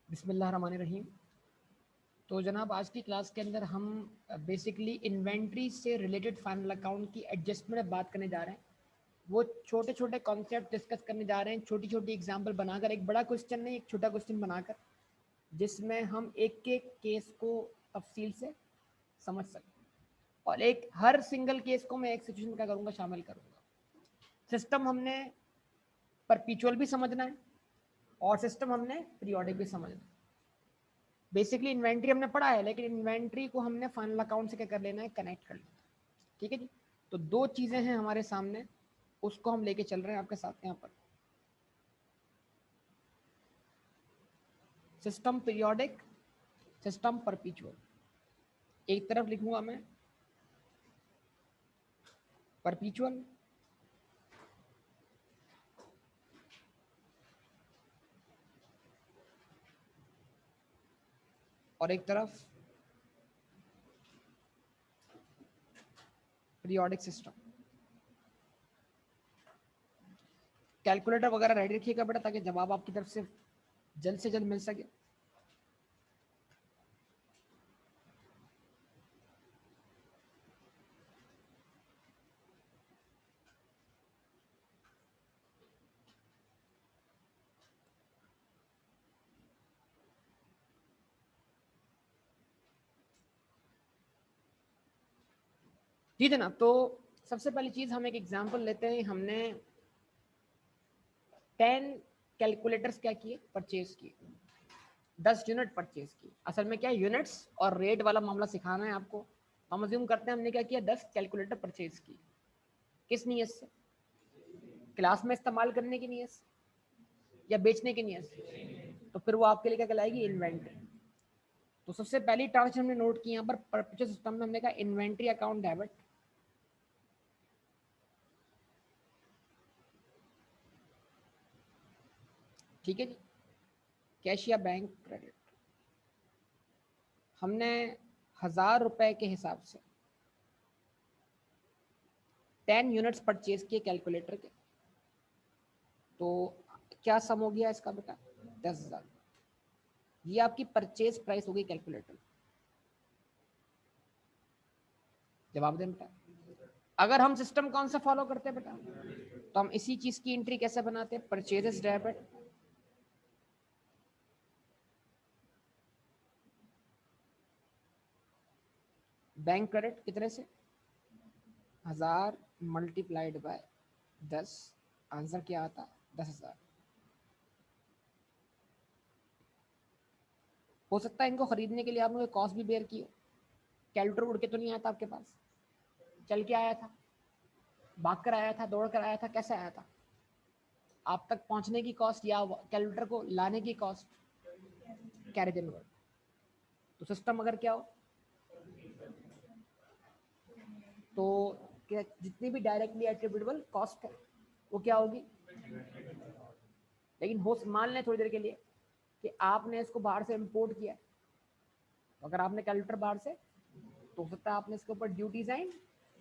बिस्मिल्लाहिर्रहमानिर्रहीम। तो जनाब आज की क्लास के अंदर हम बेसिकली इन्वेंट्री से रिलेटेड फाइनल अकाउंट की एडजस्टमेंट में बात करने जा रहे हैं। वो छोटे छोटे कॉन्सेप्ट डिस्कस करने जा रहे हैं, छोटी छोटी एग्जांपल बनाकर, एक बड़ा क्वेश्चन नहीं, एक छोटा क्वेश्चन बनाकर, जिसमें हम एक एक केस को तफसील से समझ सकते हैं। और एक हर सिंगल केस को मैं एक सिचुएशन का करूँगा, शामिल करूँगा। सिस्टम हमने परपीचुअल भी समझना है और सिस्टम हमने पीरियोडिक भी समझना है। बेसिकली इन्वेंट्री हमने पढ़ा है, लेकिन इन्वेंट्री को हमने फाइनल अकाउंट से क्या कर लेना है, कनेक्ट कर लेना है। ठीक है जी। तो दो चीजें हैं हमारे सामने, उसको हम लेके चल रहे हैं आपके साथ यहाँ पर। System periodic, system परपीचुअल। एक तरफ लिखूंगा मैं परपीचुअल, और एक तरफ पीरियोडिक सिस्टम। कैलकुलेटर वगैरह रेडी रखिएगा बेटा, ताकि जवाब आपकी तरफ से जल्द से जल्द मिल सके। जी जनाब, तो सबसे पहली चीज हम एक एग्जांपल लेते हैं। हमने 10 कैलकुलेटर्स क्या किए, परचेज किए, 10 यूनिट परचेज की। असल में क्या यूनिट्स और रेट वाला मामला सिखाना है आपको। हम अज्यूम करते हैं हमने क्या किया, 10 कैलकुलेटर परचेज की। किस नीयत से? क्लास में इस्तेमाल करने की नीयत से या बेचने की नीयत से? तो फिर वो आपके लिए क्या कहलाएगी, इन्वेंट्री। तो सबसे पहली ट्रांजेक्शन हमने नोट की यहाँ पर परचेज सिस्टम में, हमने कहा इन्वेंट्री अकाउंट डेबिट। ठीक है जी। कैश या बैंक क्रेडिट। हमने 1000 रुपए के हिसाब से 10 यूनिट्स परचेज किए कैलकुलेटर के। तो क्या सम हो गया इसका बेटा, 10,000। ये आपकी परचेज प्राइस हो गई कैलकुलेटर। जवाब दें बेटा। अगर हम सिस्टम कौन सा फॉलो करते हैं बेटा, तो हम इसी चीज की एंट्री कैसे बनाते हैं, परचेजेस डेबिट, बैंक क्रेडिट। कितने से? 1000 मल्टीप्लाइड बाय 10। आंसर क्या आता, 10,000। हो सकता है इनको खरीदने के लिए आपने कोई कॉस्ट भी बेयर की हो। कैलकुलेटर उड़ के तो नहीं आया था आपके पास, चल के आया था, भाग कर आया था, दौड़ कर आया था, कैसे आया था? आप तक पहुंचने की कॉस्ट या कैलकुलेटर को लाने की कॉस्ट, कैरेज एनवर्ड। तो सिस्टम अगर क्या हो, तो क्या जितनी भी डायरेक्टली एट्रीब्यूटेबल कॉस्ट है वो क्या होगी। लेकिन हो मान लें थोड़ी देर के लिए कि आपने इसको बाहर से इंपोर्ट किया है। तो अगर आपने कैलकुलेटर बाहर से, तो हो सकता है आपने इसके ऊपर ड्यूटीज एंड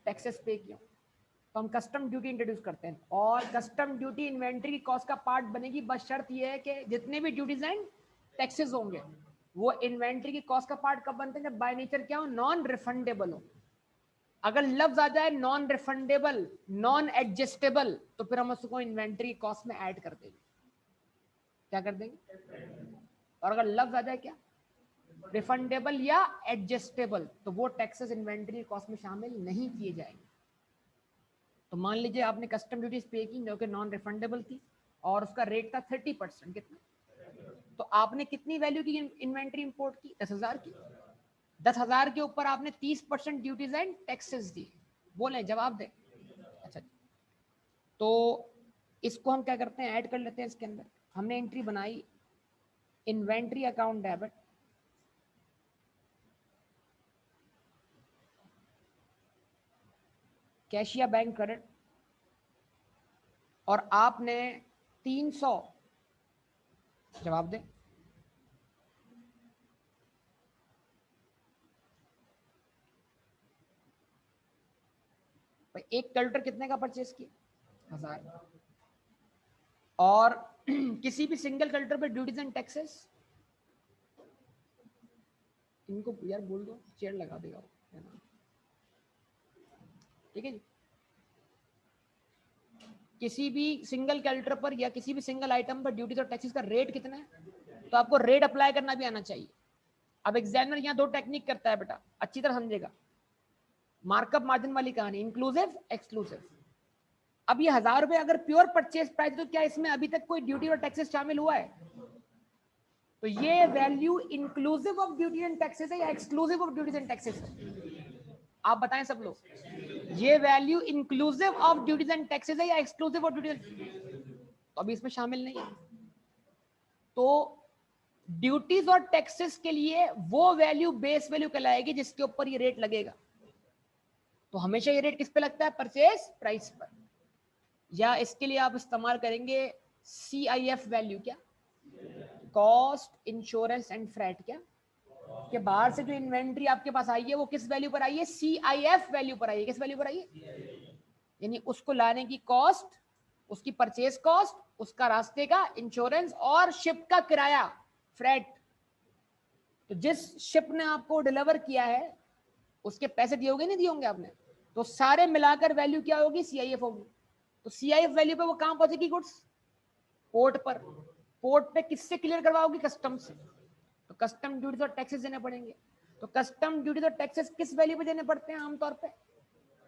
टैक्सेस पे किया। तो हम कस्टम ड्यूटी इंट्रोड्यूस करते हैं, और कस्टम ड्यूटी इन्वेंट्री की कॉस्ट का पार्ट बनेगी। बस शर्त यह है कि जितने भी ड्यूटीज एंड टैक्सेस होंगे वो इन्वेंट्री की कॉस्ट का पार्ट कब बनते हैं, जब बाय नेचर क्या हो, नॉन रिफंडेबल हो। अगर लफ्ज आ जाए नॉन रिफंडेबल, नॉन एडजस्टेबल, तो फिर हम उसको इन्वेंट्री कॉस्ट में ऐड कर देंगे। क्या कर देंगे? और अगर लफ्ज आ जाए क्या, रिफंडेबल या एडजस्टेबल, तो वो टैक्सेस इन्वेंट्री कॉस्ट में शामिल नहीं किए जाएंगे। तो मान लीजिए आपने कस्टम ड्यूटीज पे की जो कि नॉन रिफंडेबल थी, और उसका रेट था 30%। कितना? तो आपने कितनी वैल्यू की इन्वेंट्री इंपोर्ट की, 10,000 की। 10,000 के ऊपर आपने 30% ड्यूटीज एंड टैक्सेस दी। बोले जवाब दे। अच्छा, तो इसको हम क्या करते हैं, ऐड कर लेते हैं इसके अंदर। हमने एंट्री बनाई इन्वेंट्री अकाउंट डेबिट, कैश या बैंक क्रेडिट, और आपने 300, जवाब दे, एक कैलकुलेटर कितने का परचेज किया, 1000। और किसी भी सिंगल कैलकुलेटर पे ड्यूटीज एंड टैक्सेस इनको यार बोल दो, चेयर लगा देगा वो, है ना? ठीक है जी। किसी भी सिंगल कैलकुलेटर पर या किसी भी सिंगल आइटम पर ड्यूटीज और टैक्सेस का रेट कितना है, तो आपको रेट अप्लाई करना भी आना चाहिए। अब एग्जामिनर यहाँ दो टेक्निक करता है बेटा, अच्छी तरह समझेगा। मार्कअप मार्जिन वाली कहानी, इंक्लूसिव एक्सक्लूसिव। अब ये 1000 रुपए अगर प्योर परचेज प्राइस, तो क्या इसमें अभी तक कोई ड्यूटी और टैक्सेस शामिल हुआ है? तो ये value inclusive of duty and taxes है या exclusive of duties and taxes है? आप बताएं सब लोग, ये value inclusive of duties and taxes है या एक्सक्लूसिव ऑफ ड्यूटीज? तो अभी इसमें शामिल नहीं है। तो ड्यूटीज और टैक्सेस के लिए वो वैल्यू बेस वैल्यू कहलाएगी जिसके ऊपर ये रेट लगेगा। तो हमेशा ये रेट किस पे लगता है? परचेज प्राइस पर। या इसके लिए आप इस्तेमाल करेंगे CIF वैल्यू, क्या? Cost insurance and freight. क्या कि बाहर से जो इन्वेंट्री आपके पास आई है वो किस वैल्यू पर आई है? CIF वैल्यू पर आई है। किस वैल्यू पर आई है? यानी उसको लाने की कॉस्ट, उसकी परचेज कॉस्ट, उसका रास्ते का इंश्योरेंस और शिप का किराया, फ्रेट। तो जिस शिप ने आपको डिलीवर किया है उसके पैसे दिए होंगे, नहीं दिए होंगे आपने? तो सारे मिलाकर वैल्यू क्या होगी? CIF होगी। तो CIF वैल्यू पे वो कहां पहुंचेगी? गुड्स पोर्ट पर। पोर्ट पे किससे क्लियर करवाओगी? कस्टम से। तो कस्टम ड्यूटीज और टैक्सेस देने पड़ेंगे। तो कस्टम ड्यूटीज और टैक्सेस किस वैल्यू पे देने पड़ते हैं आमतौर पे?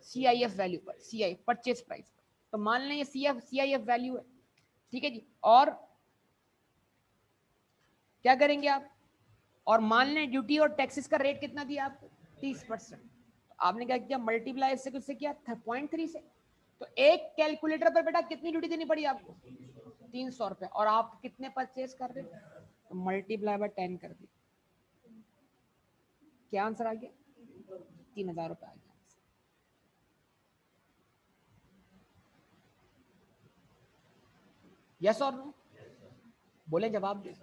CIF वैल्यू पर, CIF परचेज प्राइस पर। तो मान लें ये CIF वैल्यू है, ठीक है जी। और क्या करेंगे आप? और मान लें ड्यूटी और टैक्सेस का रेट कितना दिया आपको? 30%। तो आपने क्या किया? मल्टीप्लाई इससे किससे किया? 0.3 से। तो एक कैलकुलेटर पर बेटा कितनी ड्यूटी देनी पड़ी आपको? 300 रुपए। और आप कितने परचेज कर रहे हो? तो मल्टीप्लाई बाय 10 कर दी। क्या आंसर आ गया? 3000 रुपए आ गया। यस और नो? बोले जवाब दे।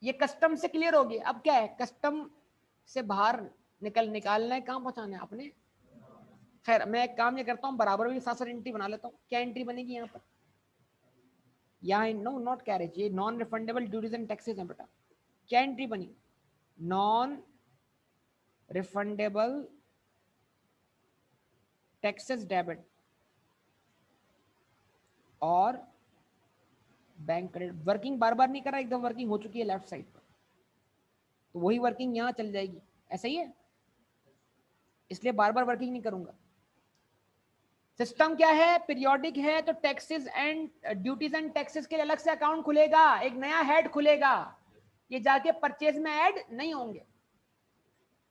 ये कस्टम से क्लियर हो गया। अब क्या है? कस्टम से बाहर निकालना है, कहां पहुंचाना है आपने? खैर मैं एक काम ये करता हूँ, बराबर में साथ साथ एंट्री बना लेता हूँ। क्या एंट्री बनेगी यहाँ पर? यहाँ नो नॉट कैरेज, ये non refundable duties and taxes है बेटा। क्या एंट्री बनी? नॉन रिफंडेबल टैक्सेस डेबिट और बैंक क्रेडिट। वर्किंग बार बार नहीं कर रहा, एकदम वर्किंग हो चुकी है लेफ्ट साइड पर, तो वही वर्किंग यहाँ चल जाएगी। ऐसा ही है, इसलिए बार बार वर्किंग नहीं करूंगा। सिस्टम क्या है? पीरियोडिक है, तो taxes and duties and taxes के लिए अलग से अकाउंट खुलेगा, एक नया हेड खुलेगा, ये जाके परचेज में ऐड नहीं होंगे।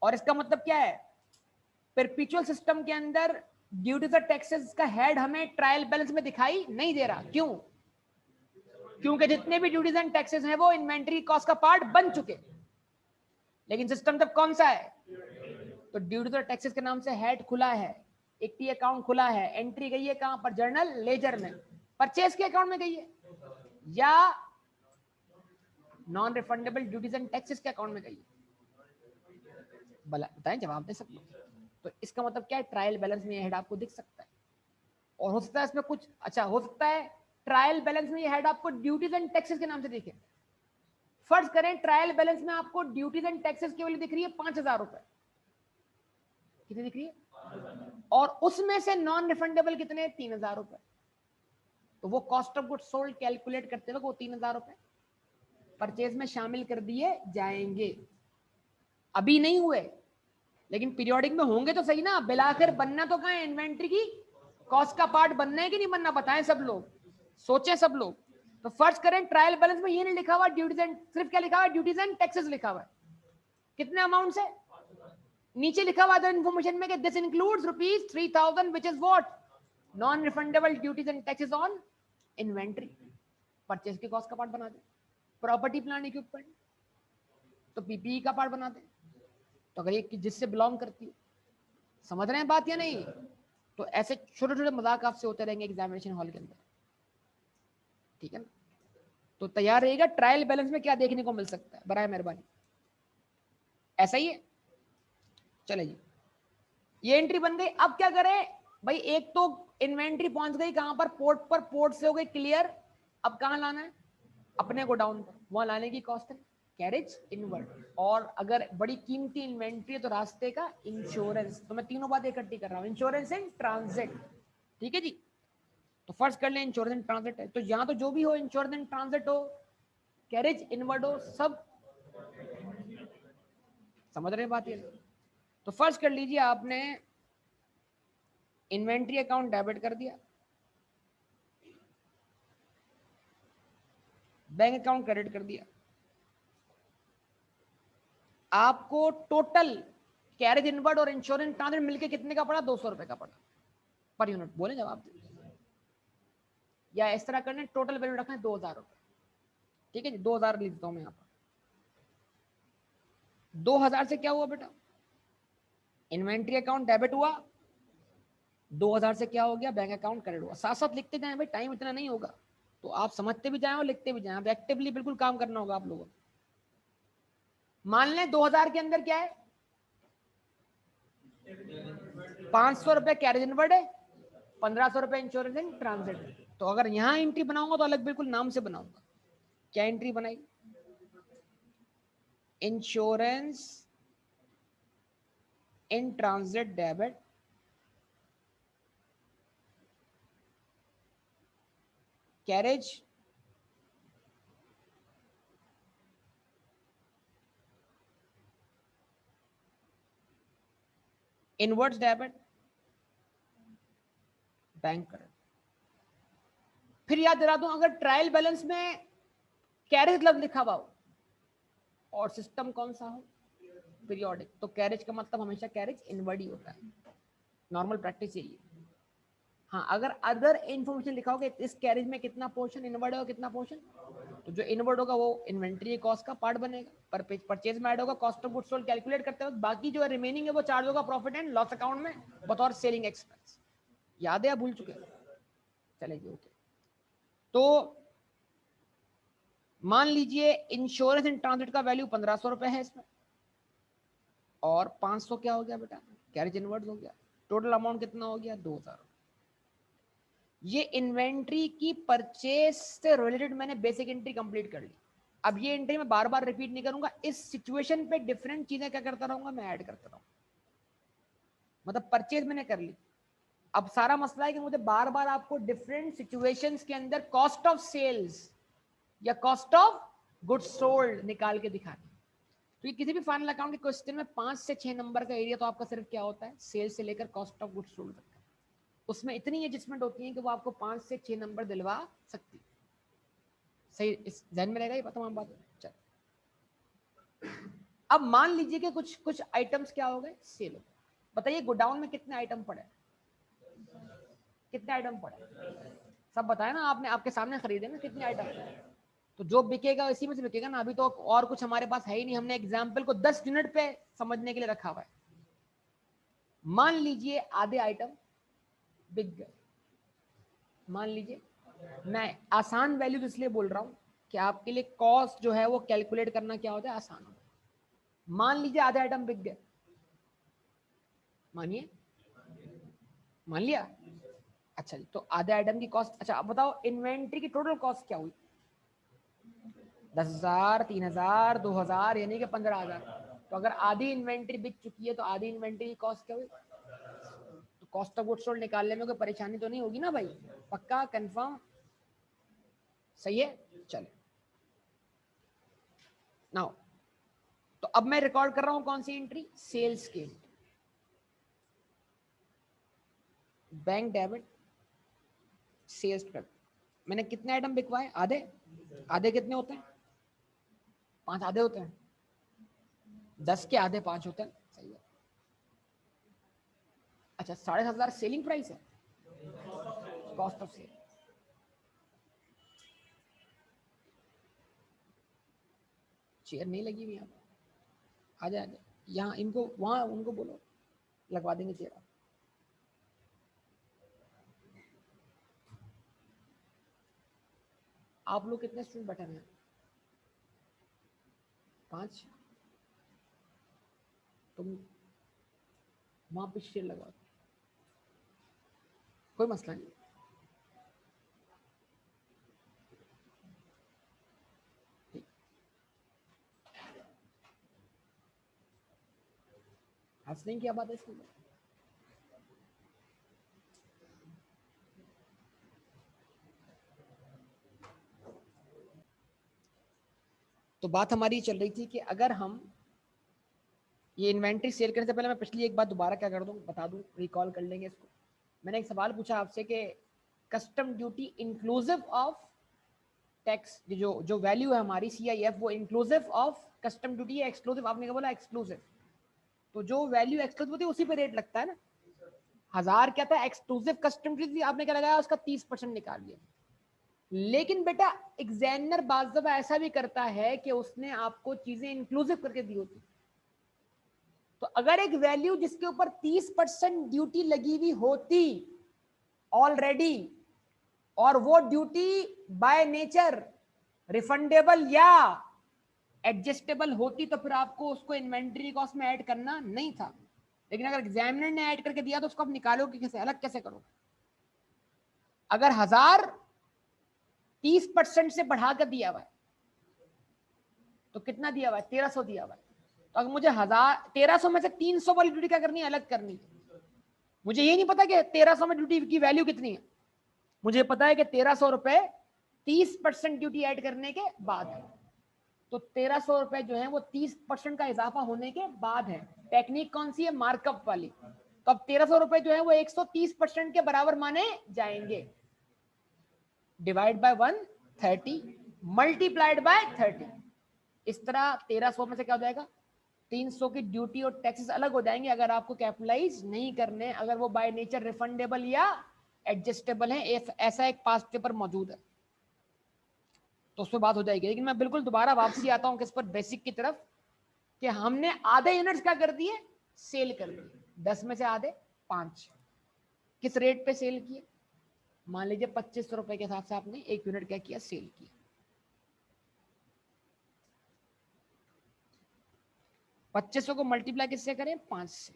और इसका मतलब क्या है? परपेचुअल सिस्टम के अंदर ड्यूटीज और टैक्सेस का हेड हमें ट्रायल बैलेंस में दिखाई नहीं दे रहा। क्यों? क्योंकि जितने भी ड्यूटीज एंड टैक्सेस हैं वो इन्वेंटरी कॉस्ट का पार्ट बन चुके। लेकिन सिस्टम तब कौन सा है? तो ड्यूटीज और टैक्सेस के नाम से हेड खुला है, इक्विटी अकाउंट खुला है, एंट्री गई है कहां पर? जर्नल लेजर में। परचेज के अकाउंट में गई है या non refundable duties and taxes के अकाउंट में गई है? बताएं, जवाब दे सकते हो। तो इसका मतलब क्या है? ट्रायल बैलेंस में ये हेड आपको दिख सकता है। और हो सकता है इसमें कुछ अच्छा हो सकता है, ट्रायल बैलेंस में ये हेड आपको ड्यूटीज एंड टैक्सेस के नाम से दिखे। फर्ज करें ट्रायल बैलेंस में आपको ड्यूटीज एंड टैक्सेस की वैल्यू दिख रही है 5000 रुपए। कितनी दिख रही है? और उसमें से नॉन रिफंडेबल कितने? 3000 रुपए। तो वो cost of good sold calculate करते वक्त वो 3000 रुपए परचेज में शामिल कर दिए जाएंगे। अभी नहीं हुए, लेकिन पीरियोडिक में होंगे तो सही ना। बिलाकर बनना तो कहां है? इन्वेंट्री की कॉस्ट का पार्ट बनना है कि नहीं बनना? बताएं सब लोग, सोचें सब लोग। तो फर्ज करें ट्रायल बैलेंस में ये नहीं लिखा हुआ ड्यूटीज एंड, सिर्फ क्या लिखा हुआ? ड्यूटीज एंड टैक्सेस लिखा हुआ है। कितने अमाउंट से? नीचे लिखा हुआ था इन्फॉर्मेशन में कि this includes ₹3000 which is what? Non refundable duties and taxes on inventory. Purchase के कॉस्ट का पार्ट बना दे। प्रॉपर्टी प्लांट इक्विपमेंट तो पीपीई का पार्ट बना दे। तो अगर ये जिससे बिलोंग करती है, समझ रहे हैं बात या नहीं? तो ऐसे छोटे छोटे मजाक आपसे होते रहेंगे एग्जामिनेशन हॉल के अंदर, ठीक है ना? तो तैयार रहिएगा। ट्रायल बैलेंस में क्या देखने को मिल सकता है, बराए मेहरबानी। ऐसा ही है। चले जी, ये एंट्री बन गई। अब क्या करें भाई? एक तो इन्वेंट्री पहुंच गई कहां पर? पोर्ट पर। पोर्ट से हो गई क्लियर। अब कहां लाना है? अपने गोडाउन पर। वहां लाने की कॉस्ट है। कैरेज इनवर्ड, और अगर बड़ी कीमती इन्वेंट्री है तो रास्ते का इंश्योरेंस। तो मैं तीनों बातें इकट्ठी कर रहा हूँ, इंश्योरेंस एंड ट्रांजिट। ठीक है जी, तो फर्स्ट कर लें इंश्योरेंस एंड ट्रांजिट है, तो यहाँ तो जो भी हो, इंश्योरेंस एंड ट्रांजिट हो, कैरेज इनवर्ड हो, सब समझ रहे हैं बात ये। तो फर्स्ट कर लीजिए, आपने इन्वेंट्री अकाउंट डेबिट कर दिया, बैंक अकाउंट क्रेडिट कर दिया, आपको टोटल कैरेज इनवर्ड और इंश्योरेंस ट्रांजिट मिलके कितने का पड़ा? 200 रुपए का पड़ा पर यूनिट। बोले जवाब दे, या इस तरह करने टोटल वैल्यू रखना है 2000 रुपए। ठीक है जी, 2000 लिख देता हूं मैं यहाँ पर। 2000 से क्या हुआ बेटा? इन्वेंट्री अकाउंट डेबिट हुआ, 2000 से क्या हो गया? बैंक अकाउंट क्रेडिट हुआ। साथ साथ लिखते जाएं भाई, टाइम इतना नहीं होगा, तो आप समझते भी जाएं और लिखते भी जाएं। एक्टिवली बिल्कुल काम करना होगा आप लोगों को। मान लें 2000 के अंदर क्या है? 500 रुपए कैरेज इनवर्ड है, 1500 रुपए इंश्योरेंस एंड ट्रांजिट। तो अगर यहां एंट्री बनाऊंगा तो अलग बिल्कुल नाम से बनाऊंगा। क्या एंट्री बनाई? Insurance in transit debit, carriage inwards debit, bank credit. फिर याद दिला दूं, अगर ट्रायल बैलेंस में कैरेज लफ्ज लिखा हुआ हो और सिस्टम कौन सा हो? पीरियोडिक, तो कैरेज का मतलब हमेशा कैरेज इनवर्ड ही होता है। नॉर्मल प्रैक्टिस यही है। हाँ, अगर अदर इन्फॉर्मेशन लिखा होगा इस कैरेज में कितना पोर्शन इनवर्ड है और कितना पोर्शन, तो जो इनवर्ड होगा वो इन्वेंट्री कॉस्ट का पार्ट बनेगा, पर परचेज में ऐड होगा cost of goods sold calculate करते वक्त। बाकी जो रिमेनिंग है वो चार्ज होगा प्रॉफिट एंड लॉस अकाउंट में बतौर सेलिंग एक्सपेंस। याद है या भूल चुके? चलेगी, ओके। तो मान लीजिए इंश्योरेंस इन ट्रांजिट का वैल्यू 1500 रुपए है इसमें, और 500 क्या हो गया बेटा? कैरेज इनवर्ड हो गया। टोटल अमाउंट कितना हो गया? 2000। ये इन्वेंट्री की परचेज से रिलेटेड मैंने बेसिक एंट्री कंप्लीट कर ली। अब ये एंट्री मैं बार बार रिपीट नहीं करूंगा, इस सिचुएशन पे डिफरेंट चीजें क्या करता रहूंगा, मैं ऐड करता रहूंगा। मतलब परचेज मैंने कर ली, अब सारा मसला है कि मुझे बार बार आपको डिफरेंट सिचुएशंस के अंदर कॉस्ट ऑफ सेल्स या कॉस्ट ऑफ गुड्स सोल्ड निकाल के दिखानी। तो ये किसी भी फाइनल अकाउंट के क्वेश्चन में 5 से 6 नंबर का एरिया तो आपका सिर्फ क्या होता है? सेल्स से लेकर कॉस्ट ऑफ गुड्स सोल्ड तक। उसमें इतनी एडजस्टमेंट होती है कि वो आपको 5 से 6 नंबर दिलवा सकती। सही, इस ध्यान में रहेगा ये तमाम बात। चल, अब मान लीजिए कि कुछ कुछ आइटम्स क्या हो गए? सेल हो। बताइए गोडाउन में कितने आइटम पड़े? कितने आइटम पड़े? सब बताया ना आपने, आपके सामने खरीदे ना कितने आइटम। तो जो बिकेगा इसी में से बिकेगा ना। अभी तो और कुछ हमारे पास है ही नहीं, हमने एग्जाम्पल को 10 मिनट पे समझने के लिए रखा हुआ है। मान लीजिए आधे आइटम बिक गए, मान लीजिए। मैं आसान वैल्यू इसलिए बोल रहा हूं कि आपके लिए कॉस्ट जो है वो कैलकुलेट करना क्या होता है, आसान होता है। मान लीजिए आधे आइटम बिक गए, मानिए, मान लिया। अच्छा जी, तो आधे आइटम की कॉस्ट, अच्छा अब बताओ इन्वेंट्री की टोटल कॉस्ट क्या हुई? 10,000, 3,000, 2,000, यानी कि 15,000। तो अगर आधी इन्वेंट्री बिक चुकी है तो आधी इन्वेंट्री की कॉस्ट क्या हुई? तो कॉस्ट ऑफ गुड्स सोल्ड निकालने में कोई परेशानी तो नहीं होगी ना भाई? पक्का, कंफर्म? सही है, चलो नाउ। तो अब मैं रिकॉर्ड कर रहा हूं कौन सी एंट्री? सेल्स की। Bank debit, sales credit. मैंने कितने आइटम बिकवाए? आधे। आधे कितने होते हैं? 5 आधे होते हैं। 10 के आधे 5 होते हैं, सही है। अच्छा, 7,500 सेलिंग प्राइस है, कॉस्ट ऑफ सेल। चेयर नहीं लगी हुई यहाँ, आ जाए यहाँ, इनको वहां उनको बोलो लगवा देंगे चेयर। आप लोग कितने स्टूडेंट बैठे हैं? 5। तुम वहां पे चेयर लगवा दो, कोई मसला नहीं। ठीक। हंसने की क्या बात है इसमें? तो बात हमारी चल रही थी कि अगर हम ये इन्वेंट्री सेल करने से पहले, मैं पिछली एक बात दोबारा क्या कर दूं, बता दूं, रिकॉल कर लेंगे इसको। मैंने एक सवाल पूछा आपसे कि custom duty inclusive of tax, जो जो वैल्यू है हमारी CIF वो इंक्लूसिव ऑफ कस्टम ड्यूटी है एक्सक्लूसिव? आपने क्या बोला? एक्सक्लूसिव। तो जो वैल्यू एक्सक्लूसिव होती है उसी पे रेट लगता है ना। 1000 क्या था? एक्सक्लूसिव कस्टम ड्यूटी, आपने क्या लगाया? उसका 30% निकाल लिया। लेकिन बेटा एग्जामिनर बाज़ दफा ऐसा भी करता है कि उसने आपको चीजें इंक्लूसिव करके दी होती। तो अगर एक वैल्यू जिसके ऊपर 30% ड्यूटी लगी हुई होती ऑलरेडी, और वो ड्यूटी बाय नेचर रिफंडेबल या एडजस्टेबल होती, तो फिर आपको उसको इन्वेंट्री कॉस्ट में ऐड करना नहीं था। लेकिन अगर एग्जामिनर ने ऐड करके दिया तो उसको आप निकालोगे कैसे, अलग कैसे करोगे? अगर 1000 30% से बढ़ा कर दिया हुआ है तो कितना दिया हुआ है? 1300 दिया हुआ है। तो अगर मुझे 1300 में से 300 वाली ड्यूटी क्या करनी है? अलग करनी है। मुझे ये नहीं पता कि 1300 में ड्यूटी की वैल्यू कितनी है, मुझे पता है कि 1300 रुपए 30% ड्यूटी ऐड करने के बाद है। तो 1300 रुपए जो है वो 30% का इजाफा होने के बाद है। टेक्निक कौन सी है? मार्कअप वाली। तो अब 1300 रुपए जो है वो 130% के बराबर माने जाएंगे। Divide by 130 multiplied by 30। इस तरह 1300 में से क्या हो जाएगा? 300 की ड्यूटी और टैक्सेस अलग हो जाएंगे अगर आपको कैपिटलाइज नहीं करने, अगर वो बाय नेचर रिफंडेबल या एडजस्टेबल है। ऐसा एक पास्ट पेपर मौजूद है तो उस पर बात हो जाएगी। लेकिन मैं बिल्कुल दोबारा वापसी आता हूं किस पर? बेसिक की तरफ, कि हमने आधे यूनिट्स क्या कर दिए? सेल कर दिए। 10 में से आधे 5 किस रेट पे सेल किए? मान लीजिए 2500 रुपए के हिसाब से आपने एक यूनिट क्या किया? सेल किया। 2500 को मल्टीप्लाई किससे करें? 5 से।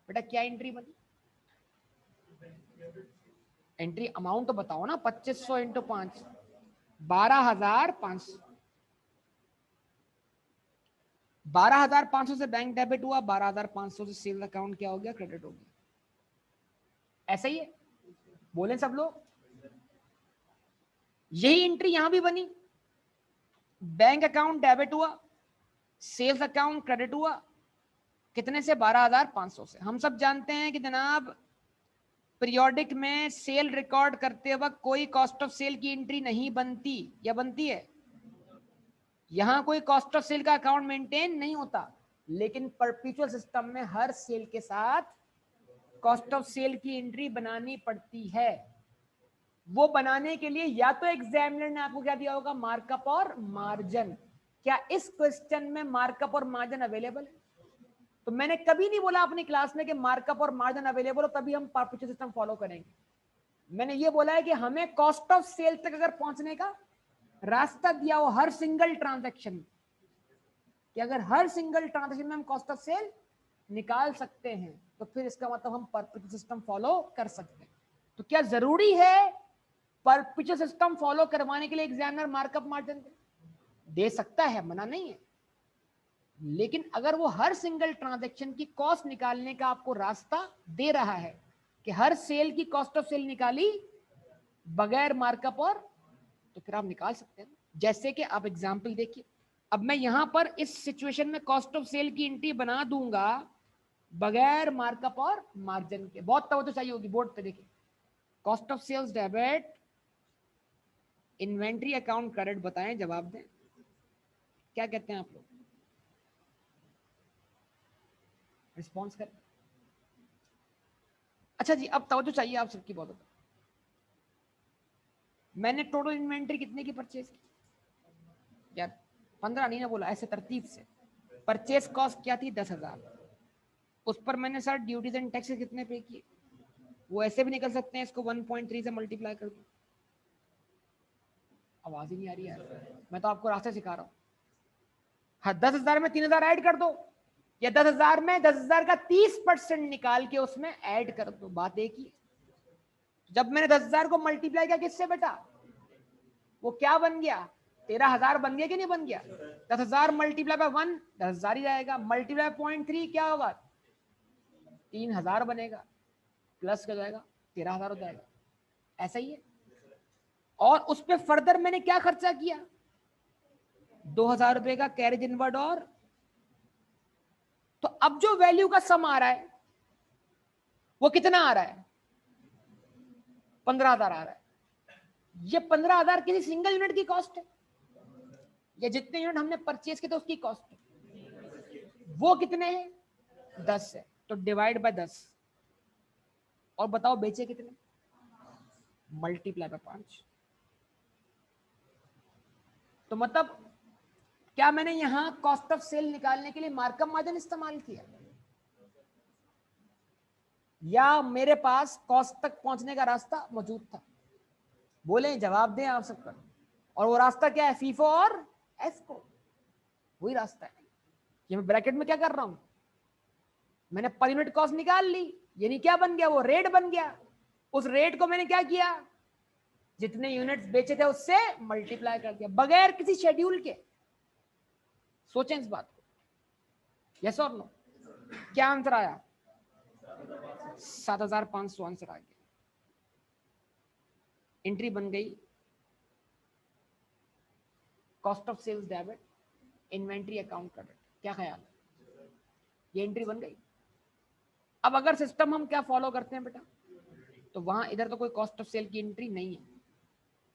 बेटा क्या एंट्री बनी? एंट्री अमाउंट तो बताओ ना। 2500 इंटू 5 12,500। 12,500 से बैंक डेबिट हुआ, 12,500 से सेल अकाउंट क्या हो गया? क्रेडिट हो गया। ऐसा ही है, बोले सब लोग। यही एंट्री यहां भी बनी। बैंक अकाउंट डेबिट हुआ, सेल्स अकाउंट क्रेडिट हुआ। कितने से? 12,500 से। हम सब जानते हैं कि जनाब पीरियोडिक में सेल रिकॉर्ड करते वक्त कोई कॉस्ट ऑफ सेल की एंट्री नहीं बनती, या बनती है? यहां कोई कॉस्ट ऑफ सेल का अकाउंट मेंटेन नहीं होता। लेकिन परपेचुअल सिस्टम में हर सेल के साथ कॉस्ट ऑफ सेल की एंट्री बनानी पड़ती है। वो बनाने के लिए या तो एग्जामिनर ने आपको क्या दिया होगा? मार्कअप और मार्जिन। क्या इस क्वेश्चन में मार्कअप और मार्जिन अवेलेबल है? तो मैंने कभी नहीं बोला अपनी क्लास में कि मार्कअप और मार्जिन अवेलेबल हो तभी हम परपेचुअल सिस्टम फॉलो करेंगे। मैंने ये बोला है कि हमें कॉस्ट ऑफ सेल तक अगर पहुंचने का रास्ता दिया हो हर सिंगल ट्रांजैक्शन, कि अगर हर सिंगल ट्रांजैक्शन में हम कॉस्ट ऑफ सेल निकाल सकते हैं तो फिर इसका मतलब हम परपेचुअल सिस्टम फॉलो कर सकते हैं। तो क्या जरूरी है परपेचुअल सिस्टम फॉलो करवाने के लिए एग्जामिनर मार्कअप मार्जिन दे सकता है, मना नहीं है। लेकिन अगर वो हर सिंगल ट्रांजैक्शन की कॉस्ट निकालने का आपको रास्ता दे रहा है कि हर सेल की कॉस्ट ऑफ सेल निकाली बगैर मार्कअप और, तो फिर आप निकाल सकते हैं। जैसे कि आप एग्जांपल देखिए, अब मैं यहां पर इस सिचुएशन में कॉस्ट ऑफ सेल की एंट्री बना दूंगा बगैर मार्कअप और मार्जिन के। बहुत तवज्जो चाहिए होगी, बोर्ड पे देखिए। Cost of sales debit, inventory account credit, बताएं, जवाब दें, क्या कहते हैं आप लोग? रिस्पॉन्स करें। अच्छा जी, अब तवज्जो चाहिए आप सबकी बहुत। मैंने टोटल इन्वेंट्री कितने की परचेज की? यार 15 नहीं ना बोला, ऐसे तरतीब से। परचेज कॉस्ट क्या थी? 10,000। उस पर मैंने सर ड्यूटीज एंड टैक्सेस कितने पे किए? वो ऐसे भी निकल सकते हैं, इसको 1.3 से मल्टीप्लाई कर दो। आवाज ही नहीं आ रही है, मैं तो आपको रास्ते सिखा रहा हूँ। हाँ, 10,000 में 3,000 ऐड कर दो, या 10,000 में 10,000 का 30% निकाल के उसमें ऐड कर दो। बात एक ही। जब मैंने 10,000 को मल्टीप्लाई किया किससे बेटा? वो क्या बन गया? 13,000 बन गया कि नहीं बन गया? 10,000 मल्टीप्लाई बाय 1 10,000 ही जाएगा, मल्टीप्लाई 0.3 क्या होगा? 3,000 बनेगा, प्लस हो जाएगा 13,000 हो जाएगा, ऐसा ही है। और उस पर फर्दर मैंने क्या खर्चा किया, 2,000 रुपए का कैरेज इनवर्ड, और तो अब जो वैल्यू का सम आ रहा है वो कितना आ रहा है, 15,000 आ रहा है। ये 15,000 किसी सिंगल यूनिट की कॉस्ट है, या जितने यूनिट हमने परचेज किए थे उसकी कॉस्ट है। वो कितने हैं, 10 है, तो डिवाइड बाय 10, और बताओ बेचे कितने, मल्टीप्लाई बाय 5। तो मतलब क्या मैंने यहां कॉस्ट ऑफ सेल निकालने के लिए मार्कअप मार्जिन इस्तेमाल किया, या मेरे पास कॉस्ट तक पहुंचने का रास्ता मौजूद था? बोले, जवाब दें आप सबका। और वो रास्ता क्या है, फीफो और एफको, वही रास्ता है। ये मैं ब्रैकेट में क्या कर रहा हूं, मैंने पर यूनिट कॉस्ट निकाल ली, यानी क्या बन गया, वो रेट बन गया। उस रेट को मैंने क्या किया, जितने यूनिट्स बेचे थे उससे मल्टीप्लाई कर दिया, बगैर किसी शेड्यूल के। सोचें इस बात को, यस और नो। क्या आंसर आया, 7,500 आंसर आ गया। एंट्री बन गई, cost of sales debit, inventory account credit. क्या ख्याल है, ये एंट्री बन गई। अब अगर सिस्टम हम क्या फॉलो करते हैं बेटा, तो वहां इधर तो कोई कॉस्ट ऑफ सेल की एंट्री नहीं है।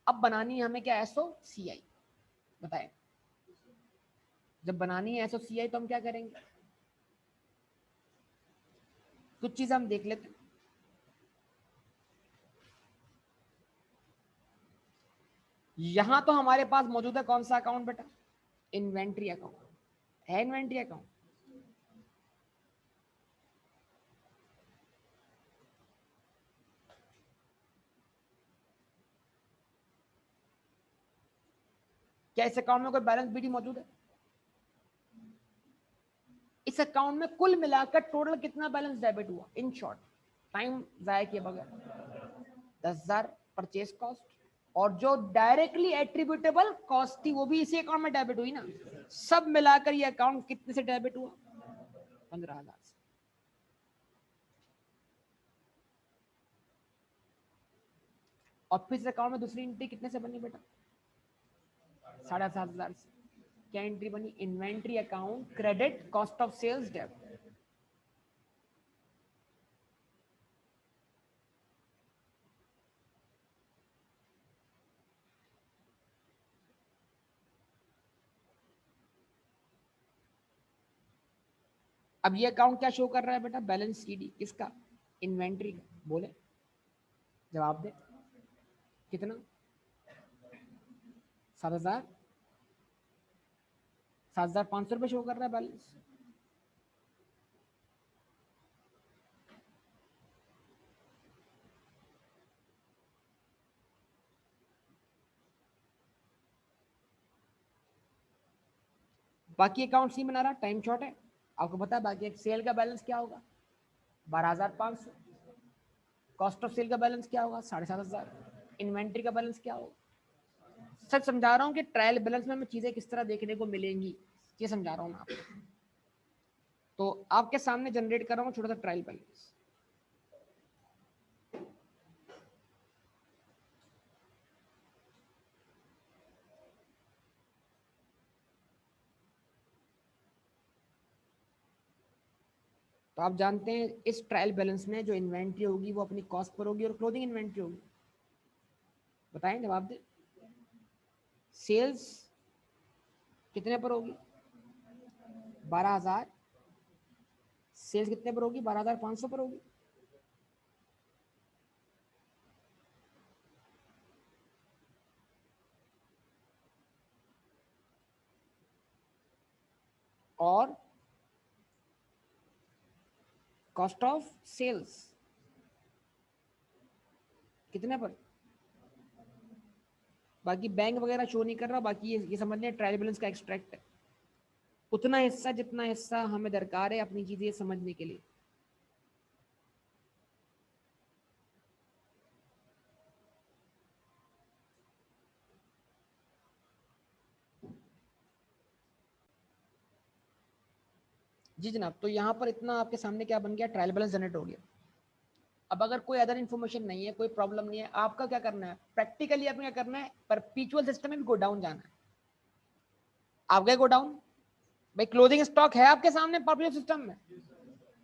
अब बनानी है हमें क्या, एसओ सी आई। बताएं, जब बनानी है एसओ सी आई तो हम क्या करेंगे, कुछ चीज हम देख लेते हैं। यहां तो हमारे पास मौजूद है कौन सा अकाउंट बेटा, इन्वेंट्री अकाउंट है। इन्वेंट्री अकाउंट क्या इस अकाउंट में कोई बैलेंस बीडी मौजूद है? इस अकाउंट में कुल मिलाकर टोटल कितना बैलेंस डेबिट हुआ, इन शॉर्ट, टाइम जाया किए बगैर, 10,000 परचेज कॉस्ट, और जो डायरेक्टली एट्रीब्यूटेबल कॉस्ट थी वो भी इसी अकाउंट में डेबिट हुई ना। सब मिलाकर ये अकाउंट कितने से डेबिट हुआ, 15,000 से। और फिर इस अकाउंट में दूसरी एंट्री कितने से बनी बेटा, 7,500 से। क्या एंट्री बनी, inventory account credit cost of sales debit. अब ये अकाउंट क्या शो कर रहा है बेटा, बैलेंस सीडी किसका, इन्वेंट्री का। बोले, जवाब दे, कितना, 7,000, 7,500 रुपये शो कर रहा है बैलेंस। बाकी अकाउंट सी बना रहा, टाइम शॉर्ट है, आपको पता है। बाकी सेल का बैलेंस क्या होगा, 12,500। कॉस्ट ऑफ सेल का बैलेंस क्या होगा, 7,500। इन्वेंट्री का बैलेंस क्या होगा। सच समझा रहा हूँ कि ट्रायल बैलेंस में हमें चीजें किस तरह देखने को मिलेंगी, ये समझा रहा हूँ मैं आपको। तो आपके सामने जनरेट कर रहा हूँ छोटा सा ट्रायल बैलेंस। तो आप जानते हैं इस ट्रायल बैलेंस में जो इन्वेंट्री होगी वो अपनी कॉस्ट पर होगी और क्लोजिंग इन्वेंट्री होगी। बताएं, जवाब दें। सेल्स कितने पर होगी, 12,000। सेल्स कितने पर होगी, 12,500 पर होगी। और कॉस्ट ऑफ सेल्स कितने पर, बाकी बैंक वगैरह शो नहीं कर रहा। बाकी ये समझ लें ट्रायल बैलेंस का एक्सट्रैक्ट है, उतना हिस्सा जितना हिस्सा हमें दरकार है अपनी चीजें समझने के लिए। जी जनाब, तो यहाँ पर इतना आपके सामने क्या बन गया, ट्रायल बैलेंस जनरेट हो गया। अब अगर कोई अदर इन्फॉर्मेशन नहीं है, कोई प्रॉब्लम नहीं है, आपका क्या करना है, प्रैक्टिकली आपने क्या करना है, परपीचुअल सिस्टम में भी गो डाउन जाना है। आप गए गो डाउन, भाई क्लोजिंग स्टॉक है आपके सामने परपीचुअल सिस्टम में,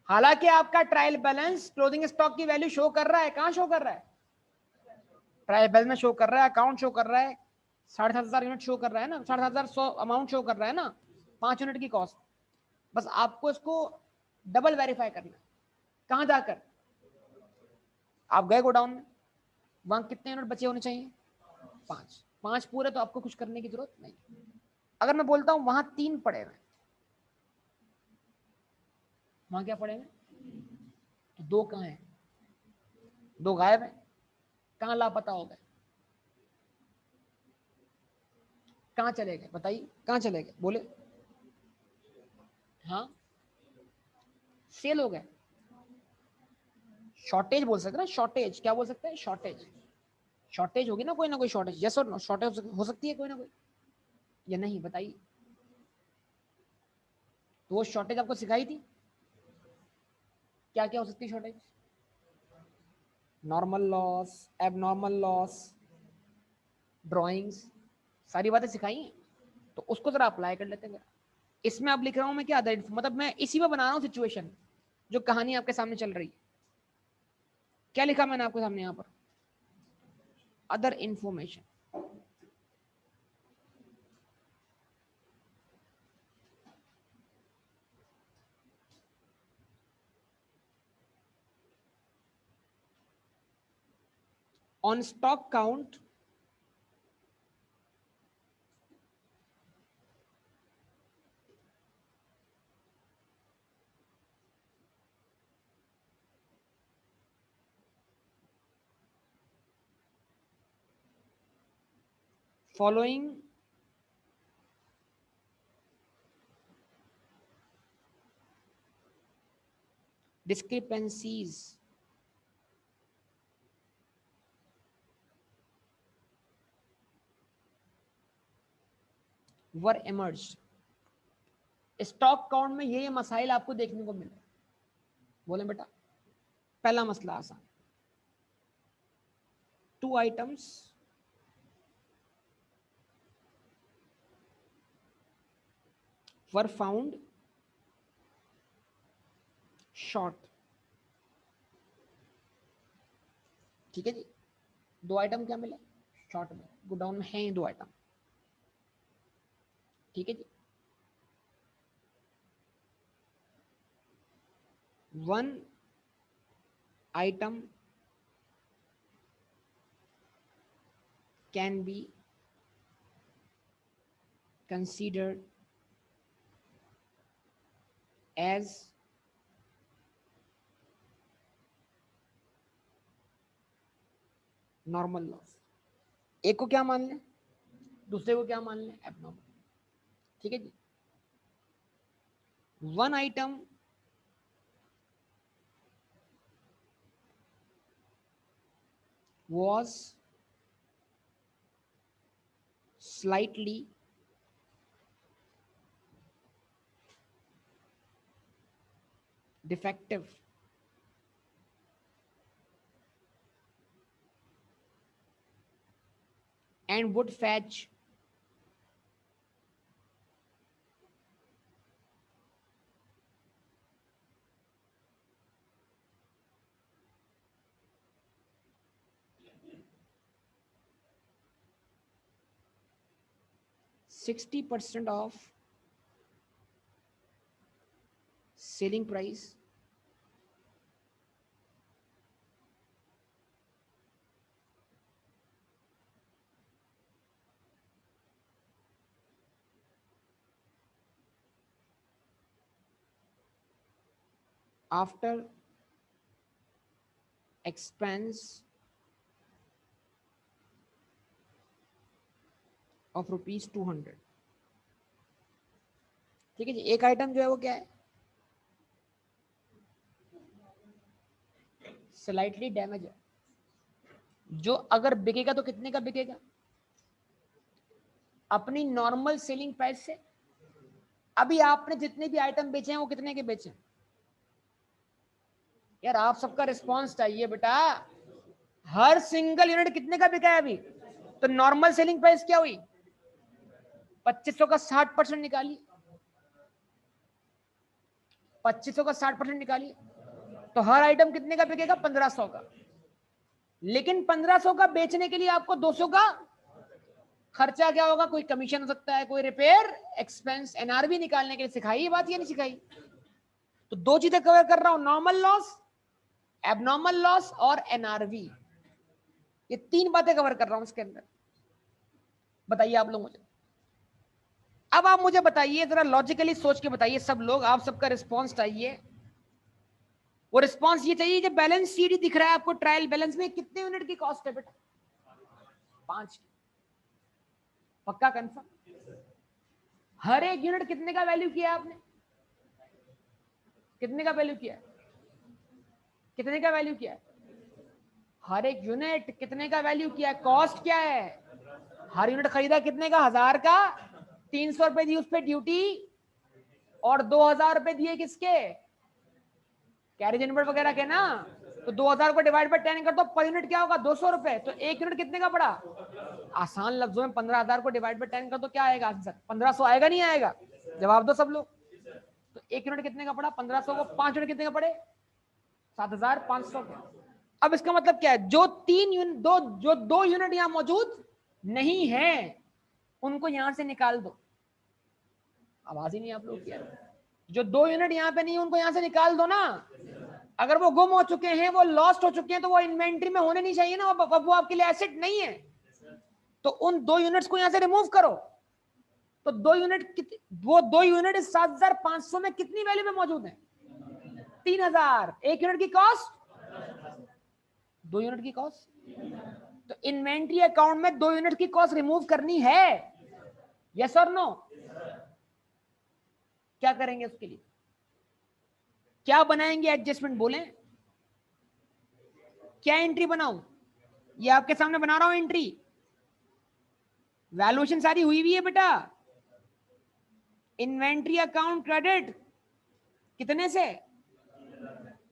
हालांकि आपका ट्रायल बैलेंस क्लोजिंग स्टॉक की वैल्यू शो कर रहा है, कहाँ शो कर रहा है, ट्रायल बैलेंस में शो कर रहा है, अकाउंट शो कर रहा है, 7,500 यूनिट शो कर रहा है ना, 7,500 अमाउंट शो कर रहा है ना, 5 यूनिट की कॉस्ट। बस आपको इसको डबल वेरीफाई करना है, कहां जाकर, आप गए गोडाउन में, वहां कितने यूनिट बचे होने चाहिए, 5 पूरे, तो आपको कुछ करने की जरूरत नहीं। अगर मैं बोलता हूं वहां 3 पड़े हुए, वहां क्या पड़े हुए, तो 2 कहां है, 2 गायब है, कहां लापता हो गए, कहां चले गए, बताइए कहां चले गए, बोले, हाँ सेल हो गए, शॉर्टेज बोल सकते हैं ना, शॉर्टेज क्या बोल सकते हैं, शॉर्टेज, शॉर्टेज होगी ना कोई शॉर्टेज, यस और नो, शॉर्टेज हो सकती है कोई ना कोई, या नहीं बताइए। तो वो शॉर्टेज आपको सिखाई थी, क्या क्या हो सकती है shortage, normal loss, abnormal loss, drawings, सारी बातें सिखाई हैं, तो उसको जरा अप्लाई कर लेते हैं। इसमें अब लिख रहा हूं मैं क्या, अदर, मतलब मैं इसी में बना रहा हूं सिचुएशन, जो कहानी आपके सामने चल रही है। क्या लिखा मैंने आपके सामने यहाँ पर, other information, on stock count following discrepancies were emerged। Stock count में ये मसाइल आपको देखने को मिले, बोले बेटा, पहला मसला आसान, 2 आइटम्स were found short। ठीक है जी, 2 आइटम क्या मिले, शॉर्ट में, गोडाउन में है 2 आइटम, ठीक है जी। 1 item can be considered as normal loss, एक को क्या मान लें, दूसरे को क्या मान लें, एबनॉर्मल, ठीक है जी। 1 item was slightly defective and would fetch 60% of selling price after expense of ₹200। ठीक है जी, एक आइटम जो है वो क्या है, स्लाइटली डैमेज है, जो अगर बिकेगा तो कितने का बिकेगा, अपनी नॉर्मल सेलिंग प्राइस से अभी आपने जितने भी आइटम बेचे हैं वो कितने के बेचे? यार आप सबका रिस्पॉन्स चाहिए बेटा। हर सिंगल यूनिट कितने का बिका है अभी? तो नॉर्मल सेलिंग प्राइस क्या हुई? 2500 का 60% निकालिए, 2500 का 60% निकालिए, तो हर आइटम कितने का बिकेगा? 1500 का। लेकिन 1500 का बेचने के लिए आपको 200 का खर्चा क्या होगा? कोई कमीशन हो सकता है, कोई रिपेयर एक्सपेंस, एनआरवी निकालने के लिए सिखाई ये बात या नहीं सिखाई? तो दो चीजें कवर कर रहा हूं, नॉर्मल लॉस, एबनॉर्मल लॉस और एनआरवी। ये तीन बातें कवर कर रहा हूं इसके अंदर। बताइए आप लोग मुझे, अब आप मुझे बताइए, जरा लॉजिकली सोच के बताइए सब लोग, आप सबका रिस्पॉन्स चाहिए। वो रिस्पॉन्स ये चाहिए, जब बैलेंस शीट ही दिख रहा है आपको, ट्रायल बैलेंस में कितने यूनिट की कॉस्ट है बेटा? 5। पक्का कंफर्म? हर एक यूनिट कितने का वैल्यू किया आपने? कितने का वैल्यू किया? कितने का वैल्यू किया? हर एक यूनिट कितने का वैल्यू किया? कॉस्ट क्या है? हर यूनिट खरीदा कितने का? 1000 का। 300 रुपए दी उस पर ड्यूटी, और 2000 रुपए दिए किसके? कैरेज इनवर्ट वगैरह के ना। तो 2000 को डिवाइड बाय 10 कर दो, पर यूनिट क्या होगा? 200 रुपए। तो एक यूनिट कितने का पड़ा? आसान लफ्जों में 15,000 को डिवाइड बाय 10 कर दो, क्या आएगा आंसर? 1500 आएगा नहीं आएगा? जवाब दो सब लोग। तो एक यूनिट कितने का पड़ा? 1500 को 5 यूनिट कितने का पड़े? 7500 के। अब इसका मतलब क्या है? जो दो यूनिट यहां मौजूद नहीं है उनको यहां से निकाल दो। आवाज ही नहीं आप लोग की। जो दो यूनिट यहां पे नहीं है उनको यहां से निकाल दो ना। अगर वो गुम हो चुके हैं, वो लॉस्ट हो चुके हैं, तो वो इन्वेंट्री में होने नहीं चाहिए ना, वो आपके लिए एसेट नहीं है। तो उन दो यूनिट्स को यहां से रिमूव करो। तो वो दो यूनिट 7500 में कितनी वैल्यू में मौजूद है? 3000। एक यूनिट की कॉस्ट, दो यूनिट की कॉस्ट। तो इन्वेंट्री अकाउंट में दो यूनिट की कॉस्ट रिमूव करनी है, यस और नो? क्या करेंगे उसके लिए? क्या बनाएंगे एडजस्टमेंट? बोलें क्या एंट्री बनाऊं? ये आपके सामने बना रहा हूं एंट्री। वैल्यूएशन सारी हुई हुई है बेटा। इन्वेंट्री अकाउंट क्रेडिट कितने से?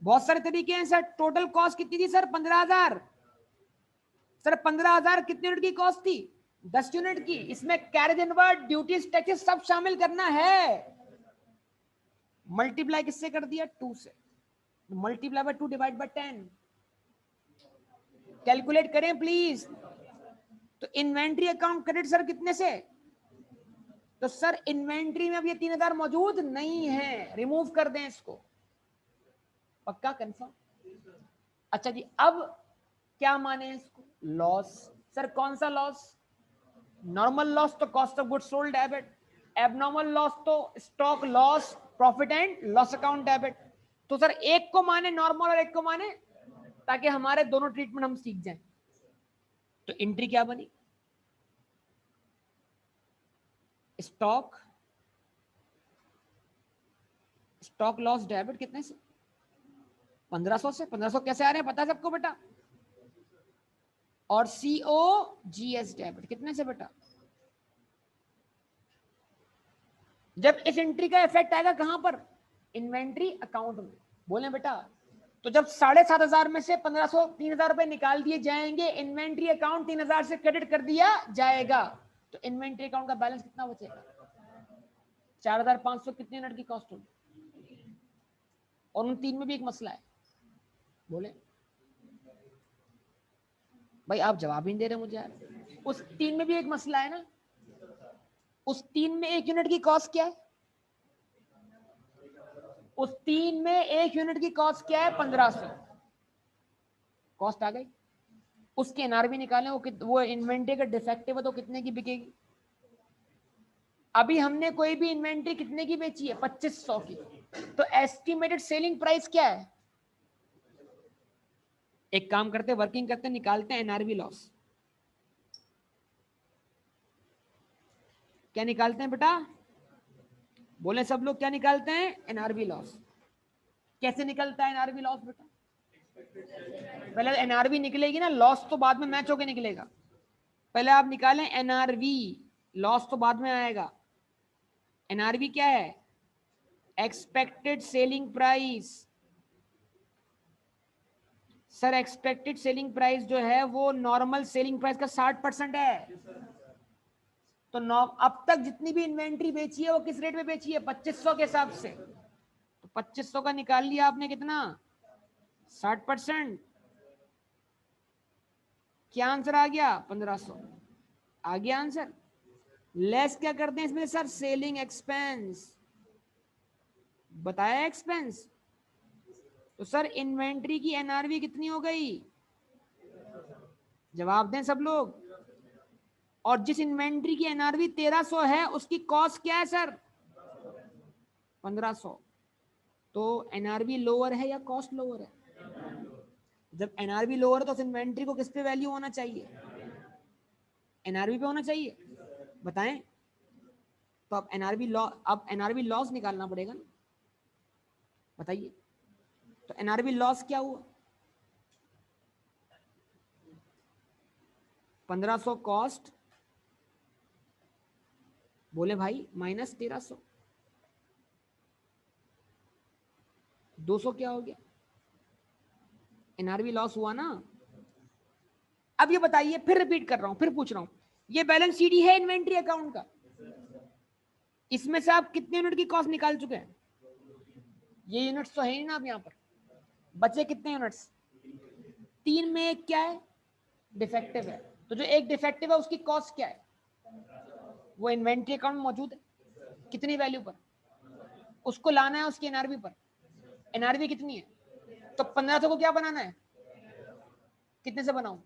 बहुत सारे तरीके हैं सर। टोटल कॉस्ट कितनी थी सर? 15,000। सर 15,000 कितने यूनिट की कॉस्ट थी? 10 यूनिट की। इसमें कैरेज इनवर्ट, ड्यूटीज, टैक्सेस सब शामिल करना है। मल्टीप्लाई किससे कर दिया? 2 से। Multiply by 2 divide by 10। Calculate करें प्लीज। तो इन्वेंट्री अकाउंट क्रेडिट सर कितने से? तो सर इन्वेंट्री में अब ये 3000 मौजूद नहीं है, रिमूव कर दें इसको। पक्का कंफर्म? अच्छा जी, अब क्या माने इसको? लॉस। सर कौन सा लॉस? नॉर्मल लॉस तो cost of good sold debit, abnormal loss तो stock loss, profit and loss account debit. तो सर एक को माने नॉर्मल और एक को माने, ताकि हमारे दोनों ट्रीटमेंट हम सीख जाएं। तो एंट्री क्या बनी? स्टॉक लॉस डेबिट कितने से? 1500 से। 1500 कैसे आ रहे हैं पता है सबको बेटा? और COGS डेबिट कितने से बेटा? जब इस एंट्री का इफेक्ट आएगा कहां पर? इन्वेंट्री अकाउंट में। बोले बेटा, तो जब 7,500 में से 1500 3,000 रुपए निकाल दिए जाएंगे, इन्वेंट्री अकाउंट 3,000 से क्रेडिट कर दिया जाएगा, तो इन्वेंट्री अकाउंट का बैलेंस कितना बचेगा? 4,500। कितने यूनिट की कॉस्ट होगी? और उन तीन में भी एक मसला है। बोले भाई आप जवाब ही नहीं दे रहे मुझे यार। उस तीन में भी एक मसला है ना। उस तीन में एक यूनिट की कॉस्ट क्या है? उस तीन में एक यूनिट की कॉस्ट क्या है? 1500। कॉस्ट आ गई। उसके एनआरबी निकालें, वो इन्वेंट्री का डिफेक्टिव है तो कितने की बिकेगी? अभी हमने कोई भी इन्वेंट्री कितने की बेची है? 2500 की। तो एस्टिमेटेड सेलिंग प्राइस क्या है? एक काम करते, वर्किंग करते, निकालते हैं एनआरबी लॉस। क्या निकालते हैं बेटा? बोले सब लोग, क्या निकालते हैं? NRB loss. कैसे निकलता है एनआरबी लॉस बेटा? पहले एनआरबी निकलेगी ना, लॉस तो बाद में मैच होके निकलेगा। पहले आप निकालें एनआरवी, लॉस तो बाद में आएगा। एनआरवी क्या है? Expected selling price. Sir expected selling price जो है वो नॉर्मल सेलिंग प्राइस का 60% है। तो अब तक जितनी भी इन्वेंट्री बेची है वो किस रेट में बेची है? 2500 के हिसाब से। तो 2500 का निकाल लिया आपने कितना? 60%। क्या आंसर आ गया? 1500 आ गया आंसर। लेस क्या करते हैं इसमें सर? Selling expense. बताया एक्सपेंस। तो सर इन्वेंट्री की एनआरवी कितनी हो गई? जवाब दें सब लोग। और जिस इन्वेंट्री की एनआरवी 1300 है उसकी कॉस्ट क्या है सर? 1500। तो एनआरवी लोअर है या कॉस्ट लोअर है? जब एनआरवी लोअर है तो उस इन्वेंट्री को किस पे वैल्यू होना चाहिए? एनआरवी पे होना चाहिए। बताएं। तो अब एनआरवी लॉस निकालना पड़ेगा ना। बताइए। तो एनआरवी लॉस क्या हुआ? 1500 कॉस्ट, बोले भाई, माइनस 1300, 200 क्या हो गया? एनआरवी लॉस हुआ ना। अब ये बताइए, फिर रिपीट कर रहा हूं, फिर पूछ रहा हूं, ये बैलेंस शीट है इन्वेंट्री अकाउंट का। इसमें से आप कितने यूनिट की कॉस्ट निकाल चुके हैं? ये यूनिट्स तो है ही ना आप यहाँ पर। बचे कितने यूनिट्स? 3 में एक क्या है? डिफेक्टिव है। तो जो एक डिफेक्टिव है उसकी कॉस्ट क्या है? वो इन्वेंट्री अकाउंट में मौजूद है। कितनी वैल्यू पर? उसको लाना है उसकी एनआरवी पर। एनआरवी कितनी है? तो 1500 को क्या बनाना है? कितने से बनाऊं?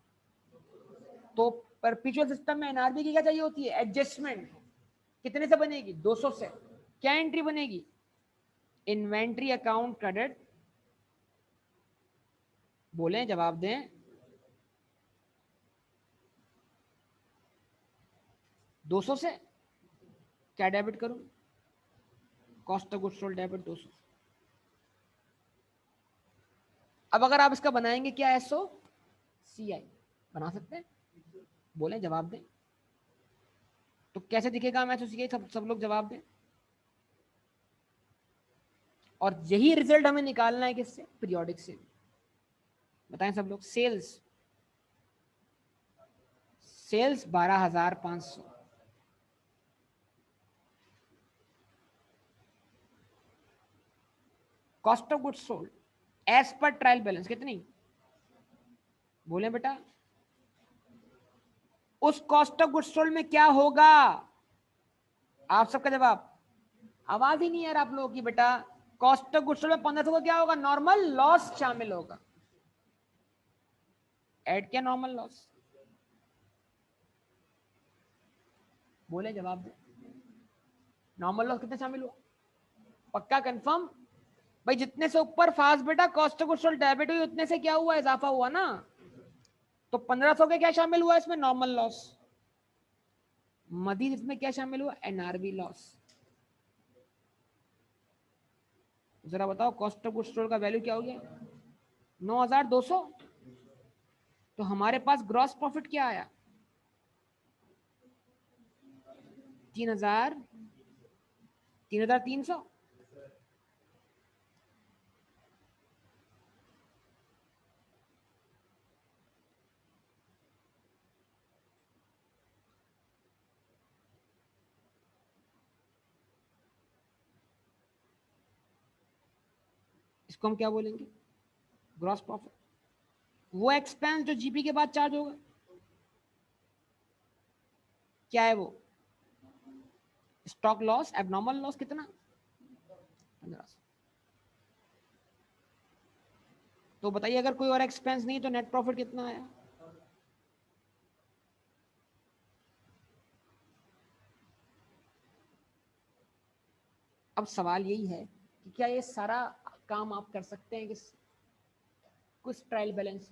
तो परपेचुअल सिस्टम में एनआरवी की क्या चाहिए होती है? एडजस्टमेंट। कितने से बनेगी? 200 से। क्या एंट्री बनेगी? Inventory account credit. बोले, जवाब दें। 200 से क्या डेबिट करूं? Cost of goods sold debit 200। अब अगर आप इसका बनाएंगे क्या? एसओ सीआई बना सकते हैं? बोले, जवाब दें। तो कैसे दिखेगा एसओ सीआई? सब लोग जवाब दें। और यही रिजल्ट हमें निकालना है किससे? पीरियोडिक से। बताएं सब लोग। Sales 12,500। Cost of goods sold as per trial balance कितनी? बोले बेटा। उस कॉस्ट ऑफ गुड्स सोल्ड में क्या होगा? आप सबका जवाब। आवाज ही नहीं है आप लोगों की बेटा। कॉस्ट ऑफ गुड्स सोल्ड में 1500 का क्या होगा? नॉर्मल लॉस शामिल होगा। ऐड क्या? Normal loss. बोले, जवाब दे। नॉर्मल लॉस कितने शामिल हुआ? पक्का कंफर्म? भाई जितने से ऊपर फास्ट बेटा cost of goods sold debit हुई उतने से क्या हुआ? इजाफा हुआ ना। तो 1500 के क्या शामिल हुआ इसमें? Normal loss. मजीद इसमें क्या शामिल हुआ? NRV loss. जरा बताओ कॉस्ट ऑफ गुड्स सोल्ड का वैल्यू क्या हो गया? 9200। तो हमारे पास ग्रॉस प्रॉफिट क्या आया? 3000, 3300। इसको हम क्या बोलेंगे? Gross profit. वो एक्सपेंस जो जीपी के बाद चार्ज होगा, क्या है वो? स्टॉक लॉस, एबनॉर्मल लॉस कितना? 1500। तो बताइए अगर कोई और एक्सपेंस नहीं तो नेट प्रॉफिट कितना आया? अब सवाल यही है कि क्या ये सारा काम आप कर सकते हैं किस कुछ ट्रायल बैलेंस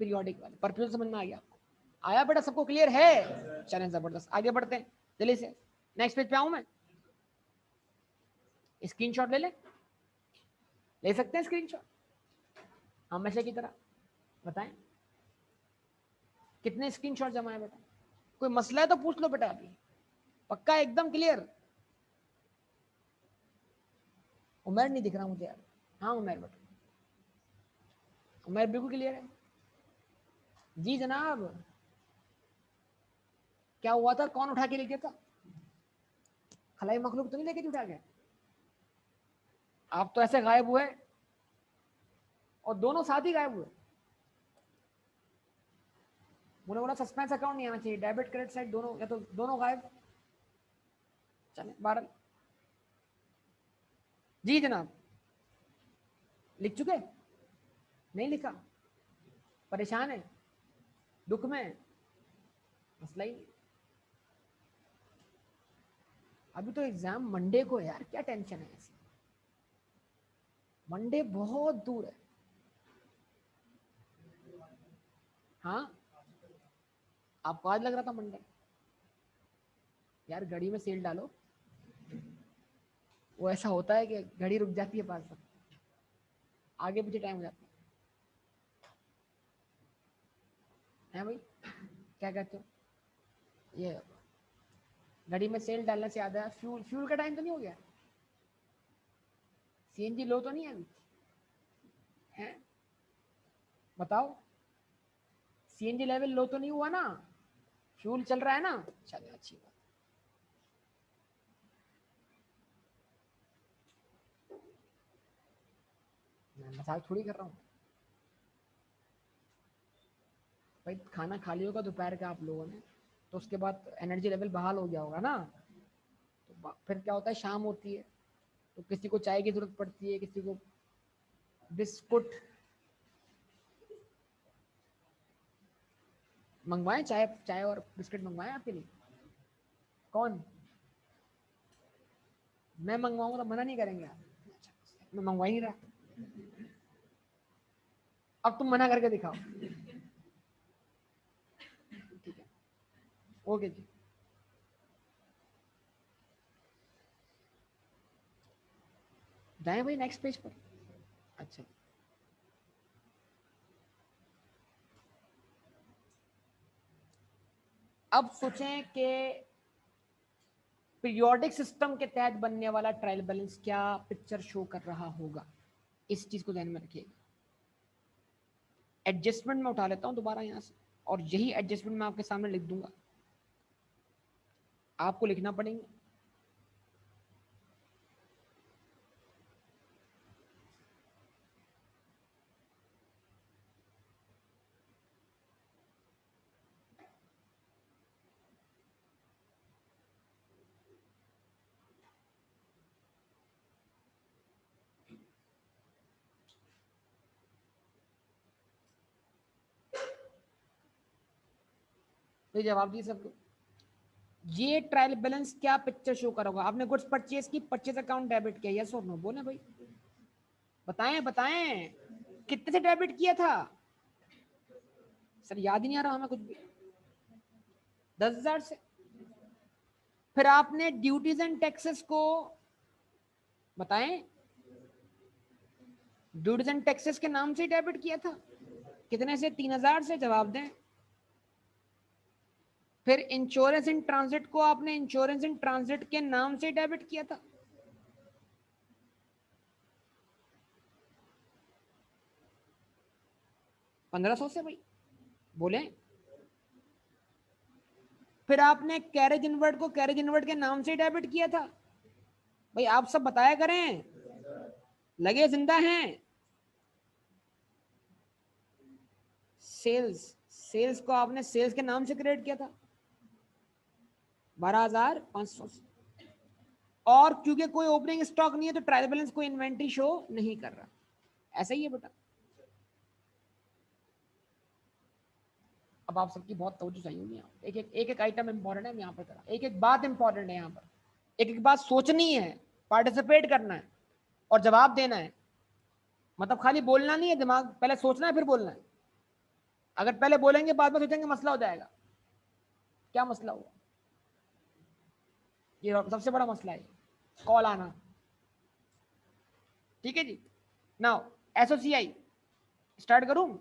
पीरियोडिक वाले? परपेचुअल समझ में आ गया आपको? आया बेटा? सबको क्लियर है? चलें, जबरदस्त, आगे बढ़ते हैं जल्दी से। नेक्स्ट पेज पे आऊं मैं? स्क्रीनशॉट ले सकते हैं स्क्रीनशॉट हमेशा की तरह? बताएं कितने स्क्रीनशॉट जमा है बेटा? कोई मसला है तो पूछ लो बेटा अभी। पक्का एकदम क्लियर? उमेर नहीं दिख रहा मुझे यार। हाँ उमेर बेटा, उमेर बिल्कुल क्लियर है जी जनाब। क्या हुआ था, कौन उठा के ले गया था? खलाई मखलूक तो नहीं लेके उठा गया? आप तो ऐसे गायब हुए और दोनों साथ ही गायब हुए। मुझे बोला सस्पेंस अकाउंट नहीं आना चाहिए, डेबिट क्रेडिट साइड दोनों, या तो दोनों गायब। चले 12 जी जनाब। लिख चुके? नहीं लिखा? परेशान है, दुख में? मसला ही नहीं। अभी तो एग्जाम मंडे को है यार, क्या टेंशन है ऐसी? मंडे बहुत दूर है। हाँ आपको आज लग रहा था मंडे? यार घड़ी में सेल डालो, वो ऐसा होता है कि घड़ी रुक जाती है पास तक, आगे पीछे टाइम हो जाता है भाई? क्या कहते हो? ये घड़ी में सेल डालने से याद है, फ्यूल फ्यूल का टाइम तो नहीं हो गया? सीएनजी लो तो नहीं है अभी? है? बताओ, सीएनजी लेवल लो तो नहीं हुआ ना? फ्यूल चल रहा है ना? चलो अच्छी बात। मैं मजाक थोड़ी कर रहा हूँ भाई। खाना खा लिया होगा दोपहर का आप लोगों ने, तो उसके बाद एनर्जी लेवल बहाल हो गया होगा ना। तो फिर क्या होता है, शाम होती है तो किसी को चाय की जरूरत पड़ती है, किसी को बिस्कुट। मंगवाएं चाय, चाय और बिस्किट मंगवाएं आपके लिए? कौन? मैं मंगवाऊंगा तो मना नहीं करेंगे आप? मैं मंगवा ही नहीं रहा। अब तुम मना करके दिखाओ। ठीक है, ओके जी। जाए भाई नेक्स्ट पेज पर। अच्छा, अब सोचें कि पीरियोडिक सिस्टम के तहत बनने वाला ट्रायल बैलेंस क्या पिक्चर शो कर रहा होगा। इस चीज को ध्यान में रखिएगा। एडजस्टमेंट में उठा लेता हूं दोबारा यहां से, और यही एडजस्टमेंट मैं आपके सामने लिख दूंगा, आपको लिखना पड़ेंगे। तो जवाब दिए सबको। ये ट्रायल बैलेंस क्या पिक्चर शो करोगा? आपने गुड्स परचेज की, परचेज अकाउंट डेबिट किया, यस और नो बोले भाई? बताएं बताएं, कितने से डेबिट किया था? सर याद ही नहीं आ रहा हमें कुछ भी। 10,000 से। फिर आपने ड्यूटीज एंड टैक्सेस को बताएं, ड्यूटीज एंड टैक्सेस के नाम से डेबिट किया था। कितने से? 3,000 से। जवाब दें। फिर इंश्योरेंस इन ट्रांजिट को आपने इंश्योरेंस इन ट्रांजिट के नाम से डेबिट किया था। 1,500 से भाई, बोले। फिर आपने कैरेज इनवर्ड को कैरेज इनवर्ड के नाम से डेबिट किया था। भाई आप सब बताया करें, लगे जिंदा हैं। सेल्स, सेल्स को आपने सेल्स के नाम से क्रिएट किया था 12,500 से। और क्योंकि कोई ओपनिंग स्टॉक नहीं है तो ट्रायल बैलेंस कोई इन्वेंट्री शो नहीं कर रहा। ऐसा ही है बेटा। अब आप सबकी बहुत तवज्जो चाहिए होगी यहाँ। एक एक आइटम इंपॉर्टेंट है यहाँ पर करा, एक एक बात इंपॉर्टेंट है यहाँ पर, एक एक बात सोचनी है, पार्टिसिपेट करना है और जवाब देना है। मतलब खाली बोलना नहीं है, दिमाग पहले सोचना है फिर बोलना है। अगर पहले बोलेंगे बाद में सोचेंगे, मसला हो जाएगा। क्या मसला हुआ? ये सबसे बड़ा मसला है, कॉल आना। ठीक है जी। नाउ एसओसीआई स्टार्ट करूं।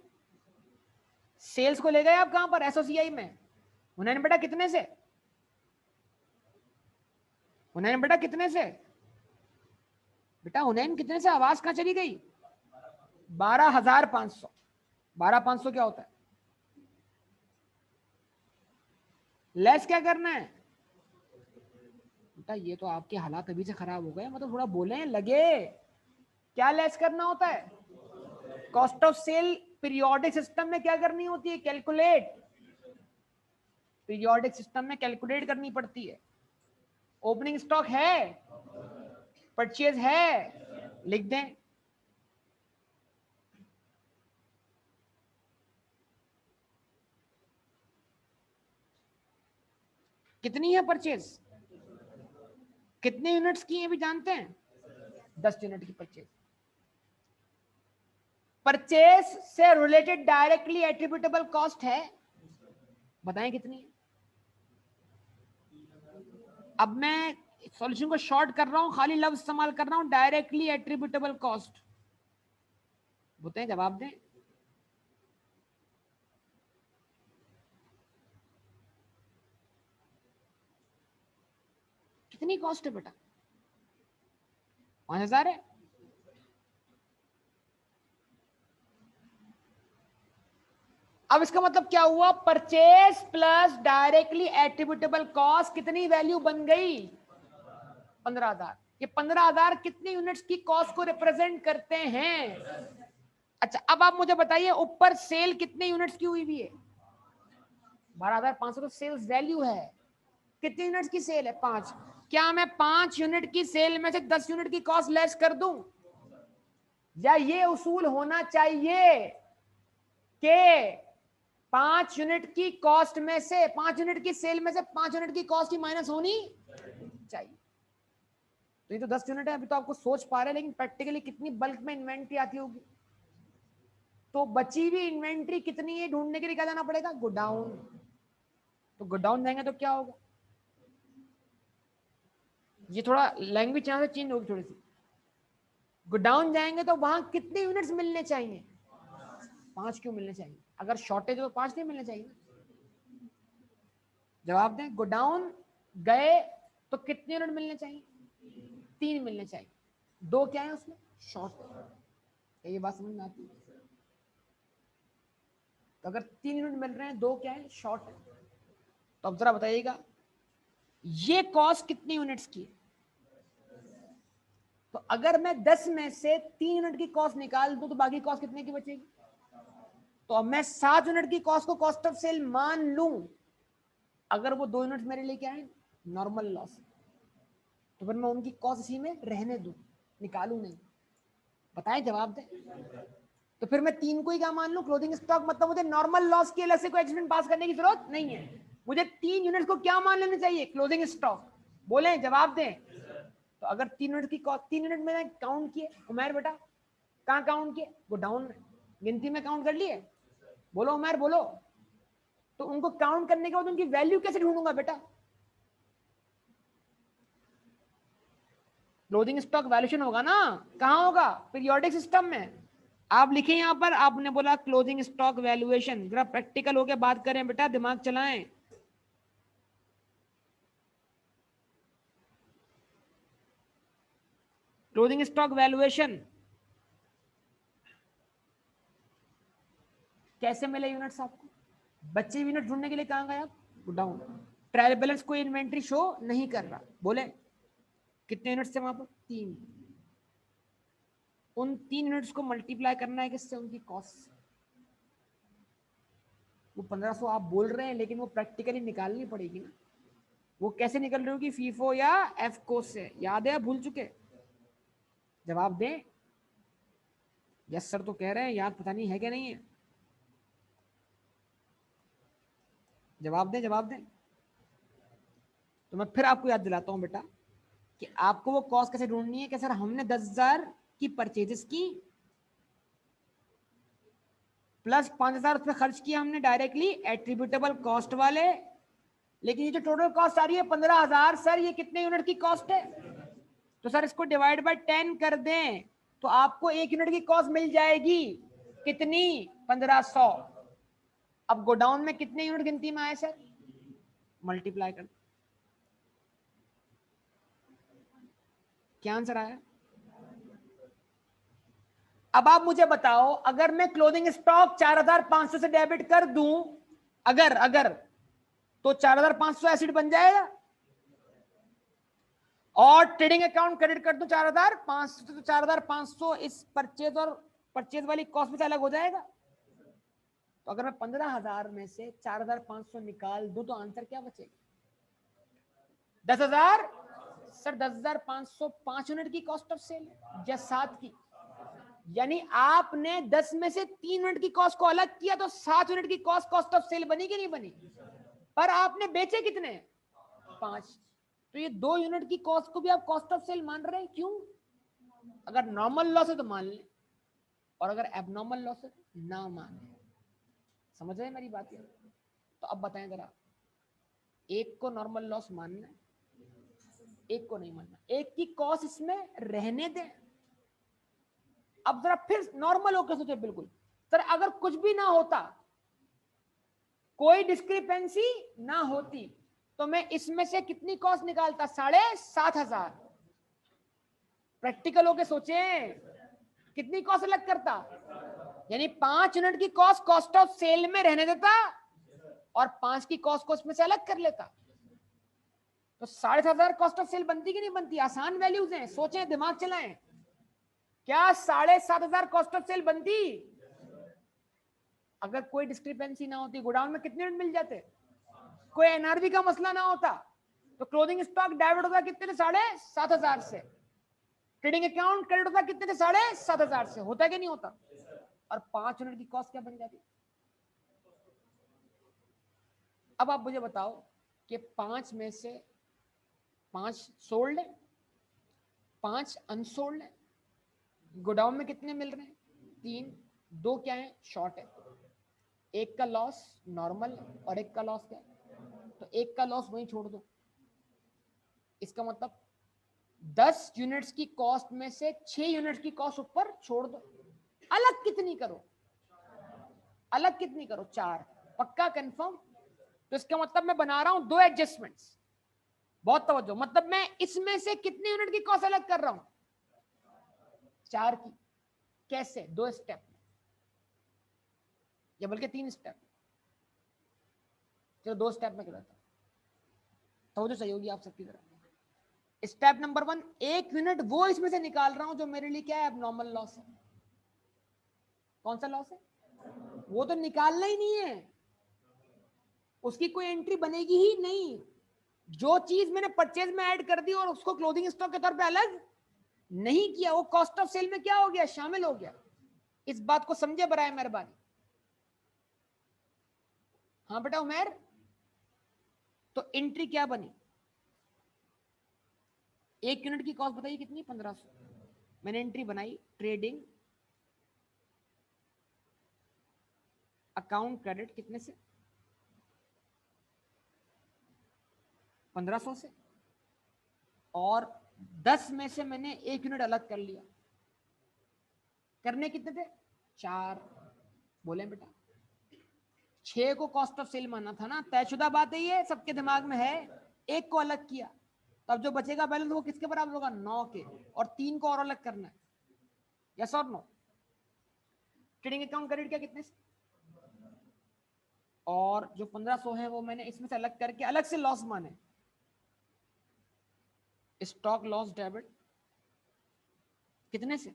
सेल्स को ले गए आप कहां पर? एसओसीआई में। हुनैन बेटा कितने से? हुनैन बेटा कितने से? बेटा हुनैन कितने से आवाज कहाँ चली गई? 12,500। 12,500 क्या होता है? लेस क्या करना है बेटा? ये तो आपके हालात अभी से खराब हो गए, मतलब थोड़ा बोले लगे। क्या लेस करना होता है? Cost of sale periodic system में क्या करनी होती है? कैलकुलेट। पीरियोडिक सिस्टम में कैलकुलेट करनी पड़ती है। ओपनिंग स्टॉक है, परचेज है, लिख दें। कितनी है परचेज? कितने यूनिट्स की है भी जानते हैं? 10 यूनिट की परचेज। परचेज से रिलेटेड डायरेक्टली एट्रीब्यूटेबल कॉस्ट है, बताएं कितनी है? अब मैं सॉल्यूशन को शॉर्ट कर रहा हूं, खाली लफ्ज इस्तेमाल कर रहा हूं, डायरेक्टली एट्रीब्यूटेबल कॉस्ट। बताएं, जवाब दें। कितनी कॉस्ट है बेटा? 5,000 है। अब इसका मतलब क्या हुआ? Purchase plus directly attributable cost कितनी वैल्यू बन गई? 15,000। ये 15,000 कितने यूनिट्स की कॉस्ट को रिप्रेजेंट करते हैं? अच्छा, अब आप मुझे बताइए ऊपर सेल कितने यूनिट्स की हुई भी है? 12,500 तो सेल्स वैल्यू है। कितने यूनिट्स की सेल है? 5। क्या मैं 5 यूनिट की सेल में से 10 यूनिट की कॉस्ट लेस कर दूं? या ये उसूल होना चाहिए कि 5 यूनिट की कॉस्ट में से, 5 यूनिट की सेल में से 5 यूनिट की कॉस्ट ही माइनस होनी चाहिए? तो ये तो 10 यूनिट है, अभी तो आपको सोच पा रहे हैं, लेकिन प्रैक्टिकली कितनी बल्क में इन्वेंट्री आती होगी? तो बची हुई इन्वेंट्री कितनी है ढूंढने के लिए क्या जाना पड़ेगा? गोडाउन। तो गोडाउन जाएंगे तो क्या होगा? ये थोड़ा लैंग्वेज यहाँ से चेंज होगी थोड़ी सी। गोडाउन जाएंगे तो वहां कितने यूनिट्स मिलने चाहिए? 5 क्यों मिलने चाहिए? अगर शॉर्टेज हो तो 5 नहीं मिलने चाहिए? जवाब दें। गोडाउन गए तो कितने यूनिट मिलने चाहिए? 3 मिलने चाहिए। 2 क्या है उसमें? शॉर्ट। ये बात समझ में आती है? तो अगर 3 यूनिट मिल रहे हैं, 2 क्या है? शॉर्ट है। तो अब जरा बताइएगा ये कॉस्ट कितनी यूनिट्स की है? तो अगर मैं 10 में से 3 यूनिट की कॉस्ट निकाल दूं तो बाकी कॉस्ट कितने की बचेगी? तो अब मैं 7 यूनिट की कॉस्ट को कॉस्ट ऑफ सेल मान लूं, अगर वो 2 यूनिट मेरे लिए क्या है? Normal loss. तो फिर मैं उनकी कॉस्ट इसी में रहने दूं, निकालू नहीं? बताएं, जवाब दें। तो फिर मैं 3 को ही क्या मान लूं? Closing stock. मतलब मुझे नॉर्मल लॉस की अलग से कोई एडजस्टमेंट पास करने की जरूरत नहीं है। मुझे 3 यूनिट को क्या मान लेना चाहिए? Closing stock. बोले, जवाब दें। तो अगर 3 यूनिट की कॉस्ट, 3 यूनिट मैंने काउंट किए, उमैर बेटा कहाँ काउंट किए? गोडाउन में। गिनती में काउंट कर लिए? बोलो उमैर, बोलो। तो उनको काउंट करने के बाद उनकी वैल्यू कैसे ढूंढूंगा बेटा? क्लोजिंग स्टॉक वैल्यूएशन होगा ना? कहाँ होगा? पीरियोडिक सिस्टम में। आप लिखें यहां पर, आपने बोला क्लोजिंग स्टॉक वैल्यूएशन। जरा प्रैक्टिकल होके बात करें बेटा, दिमाग चलाएं। क्लोजिंग स्टॉक वैल्यूएशन कैसे मिले यूनिट्स आपको? बच्चे यूनिट ढूंढने के लिए कहां गए आप? गोडाउन। ट्रायल बैलेंस कोई इन्वेंट्री शो नहीं कर रहा। बोले कितने यूनिट्स थे वहां पर? 3। उन 3 यूनिट्स को मल्टीप्लाई करना है किससे? उनकी कॉस्ट। वो 1500 आप बोल रहे हैं, लेकिन वो प्रैक्टिकली निकालनी पड़ेगी ना। वो कैसे निकल रही होगी? फीफो या एफको से? याद है, भूल चुके? जवाब दें। यस सर तो कह रहे हैं, याद पता नहीं है क्या नहीं है? जवाब दें, जवाब दें। तो मैं फिर आपको याद दिलाता हूं बेटा कि आपको वो कॉस्ट कैसे ढूंढनी है। कि सर हमने 10,000 की परचेजेस की, प्लस 5,000 उसमें खर्च किया हमने डायरेक्टली एट्रीब्यूटेबल कॉस्ट वाले, लेकिन ये जो टोटल कॉस्ट आ रही है 15,000, सर ये कितने यूनिट की कॉस्ट है? तो सर इसको डिवाइड बाय 10 कर दें तो आपको 1 यूनिट की कॉस्ट मिल जाएगी। कितनी? 1500। अब गोडाउन में कितने यूनिट गिनती में आए सर? मल्टीप्लाई कर। क्या आंसर आया? अब आप मुझे बताओ, अगर मैं क्लोजिंग स्टॉक 4500 से डेबिट कर दूं, अगर तो 4500 एसिड बन जाएगा, और ट्रेडिंग अकाउंट क्रेडिट कर दूं 4500, तो 4500 इस परचेज और परचेज वाली कॉस्ट में से अलग हो जाएगा। तो अगर मैं 15,000 में से 4500 निकाल दूं तो आंसर क्या बचेगा? 10,000। सर 10,500 5 यूनिट की कॉस्ट ऑफ सेल या 7 की, यानी आपने 10 में से 3 यूनिट की कॉस्ट को अलग किया तो 7 यूनिट की कॉस्ट ऑफ सेल बनी कि नहीं बनी? पर आपने बेचे कितने? 5। तो ये 2 यूनिट की कॉस्ट को भी आप कॉस्ट ऑफ सेल मान रहे हैं, क्यों? अगर नॉर्मल लॉस है तो मान लें, और अगर एबनॉर्मल लॉस है तो ना माने। समझ रहे हैं मेरी बात? तो अब बताएं जरा, एक को नॉर्मल लॉस मानना है, एक को नहीं मानना। एक की कॉस्ट इसमें रहने दें। अब जरा फिर नॉर्मल होकर सोचे, बिल्कुल सर अगर कुछ भी ना होता, कोई डिस्क्रिपेंसी ना होती, तो मैं इसमें से कितनी कॉस्ट निकालता? 7,500। प्रैक्टिकल होके सोचे, कितनी कॉस्ट अलग करता? यानी 5 यूनिट की कॉस्ट ऑफ सेल में रहने देता, और 5 की कॉस्ट को इसमें से अलग कर लेता। तो 7,500 कॉस्ट ऑफ सेल बनती कि नहीं बनती? आसान वैल्यूज हैं, सोचें, दिमाग चलाएं। क्या 7,500 कॉस्ट ऑफ सेल बनती? अगर कोई डिस्क्रिपेंसी ना होती, गोडाउन में कितने यूनिट मिल जाते? कोई एनआरबी का मसला ना होता, तो क्लोजिंग स्टॉक डेबिट होता कितने थे? 7,500 से। ट्रेडिंग अकाउंट क्रेडिट होता कितने थे? 7,500 से। होता कि नहीं होता? और 5 यूनिट की कॉस्ट क्या बन जाती? अब आप मुझे बताओ कि 5 में से 5 सोल्ड है, 5 अनसोल्ड है, गोडाउन में कितने मिल रहे हैं? 3। 2 क्या है? शॉर्ट है। एक का लॉस नॉर्मल और एक का लॉस क्या है? तो एक का लॉस वहीं छोड़ दो। इसका मतलब 10 यूनिट्स की कॉस्ट में से 6 यूनिट्स की कॉस्ट ऊपर छोड़ दो। अलग कितनी करो? अलग कितनी करो? 4। पक्का कंफर्म? तो इसका मतलब मैं बना रहा हूं 2 एडजस्टमेंट्स। बहुत तवज्जो, मतलब मैं इसमें से कितने यूनिट की कॉस्ट अलग कर रहा हूं? 4 की। कैसे? 2 स्टेप में, या बल्कि 3 स्टेप। चलो 2 स्टेप में कराता हूं, तवज्जो सही होगी आप सबकी तरफ। स्टेप नंबर 1, 1 यूनिट वो इसमें से निकाल रहा हूं जो मेरे लिए क्या है? एबनॉर्मल लॉस है। कौन सा लॉस है? वो तो निकालना ही नहीं है, उसकी कोई एंट्री बनेगी ही नहीं। जो चीज मैंने परचेज में ऐड कर दी और उसको क्लोजिंग स्टॉक के तौर पे अलग नहीं किया, वो कॉस्ट ऑफ सेल में क्या हो गया? शामिल हो गया। इस बात को समझे बराए मेहरबानी। हाँ बेटा उमेर, तो एंट्री क्या बनी? 1 यूनिट की कॉस्ट बताइए कितनी? 1500। मैंने एंट्री बनाई, ट्रेडिंग अकाउंट क्रेडिट कितने से? 1500 से। और 10 में से मैंने 1 यूनिट अलग कर लिया। करने कितने थे? 4। बोले बेटा 6 को कॉस्ट ऑफ सेल माना था ना, तयशुदा बात है ये, सबके दिमाग में है। 1 को अलग किया, तब जो बचेगा बैलेंस वो किसके बराबर होगा? 9 के। और 3 को और अलग करना है। यस और नो? ट्रेडिंग अकाउंट क्रेडिट क्या कितने से? और जो 1500 है वो मैंने इसमें से अलग करके अलग से लॉस माने, स्टॉक लॉस डेबिट कितने से?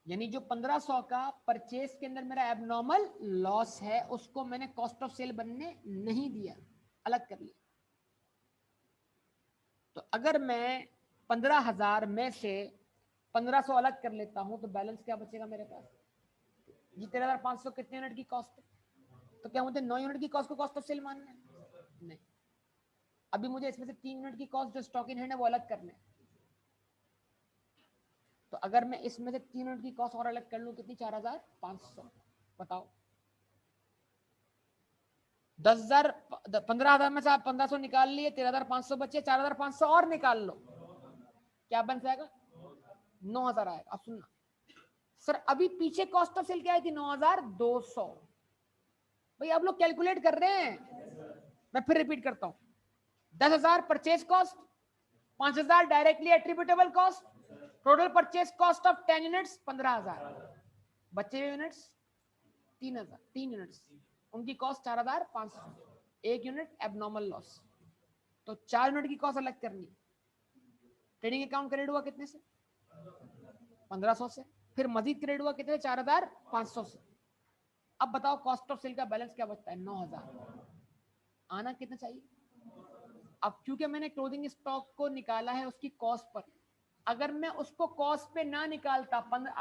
यानी जो 1500 का परचेस के अंदर मेरा एबनॉर्मल लॉस है, उसको मैंने कॉस्ट ऑफ सेल बनने नहीं दिया, अलग कर लिया। तो अगर मैं 15,000 में से 1500 अलग कर लेता हूं तो बैलेंस क्या बचेगा मेरे पास? ये 13,500 कितने यूनिट की कॉस्ट है? तो क्या मुझे 9 यूनिट की कॉस्ट को कॉस्ट ऑफ सेल मानना है? नहीं। अभी मुझे इसमें से 3 यूनिट की कॉस्ट जो स्टॉक इन हैंड है वो अलग करना है। तो अगर मैं इसमें से 3 यूनिट की कॉस्ट और अलग कर लूं कितनी? 4,500। बताओ 10,000, 15,000 में से आप 1500 निकाल लिए, 13,500 बचे, 4,500 और निकाल लो, क्या बन जाएगा? 9,000 आएगा। अब सुनना सर, अभी पीछे कॉस्ट ऑफ सेल क्या आई थी? 9,200। भाई आप लोग कैलकुलेट कर रहे हैं? मैं फिर रिपीट करता हूं। 10,000 purchase cost, 5,000 directly attributable cost, total purchase cost of 10 units 15,000, बचे हुए यूनिट्स 3,000, 3 यूनिट्स उनकी कॉस्ट 4,500, 1 यूनिट एबनॉर्मल लॉस, तो 4 यूनिट की कॉस्ट अलग करनी। ट्रेडिंग अकाउंट क्रेडिट हुआ कितने से? 1,500 से, फिर मजीद क्रेडिट हुआ कितने? 4,500 से। अब बताओ कॉस्ट ऑफ सेल का बैलेंस क्या बचता है? 9,000। आना कितना चाहिए? अब क्योंकि मैंने क्लोजिंग स्टॉक को निकाला है उसकी कॉस्ट पर, अगर मैं उसको कॉस्ट पे ना निकालता,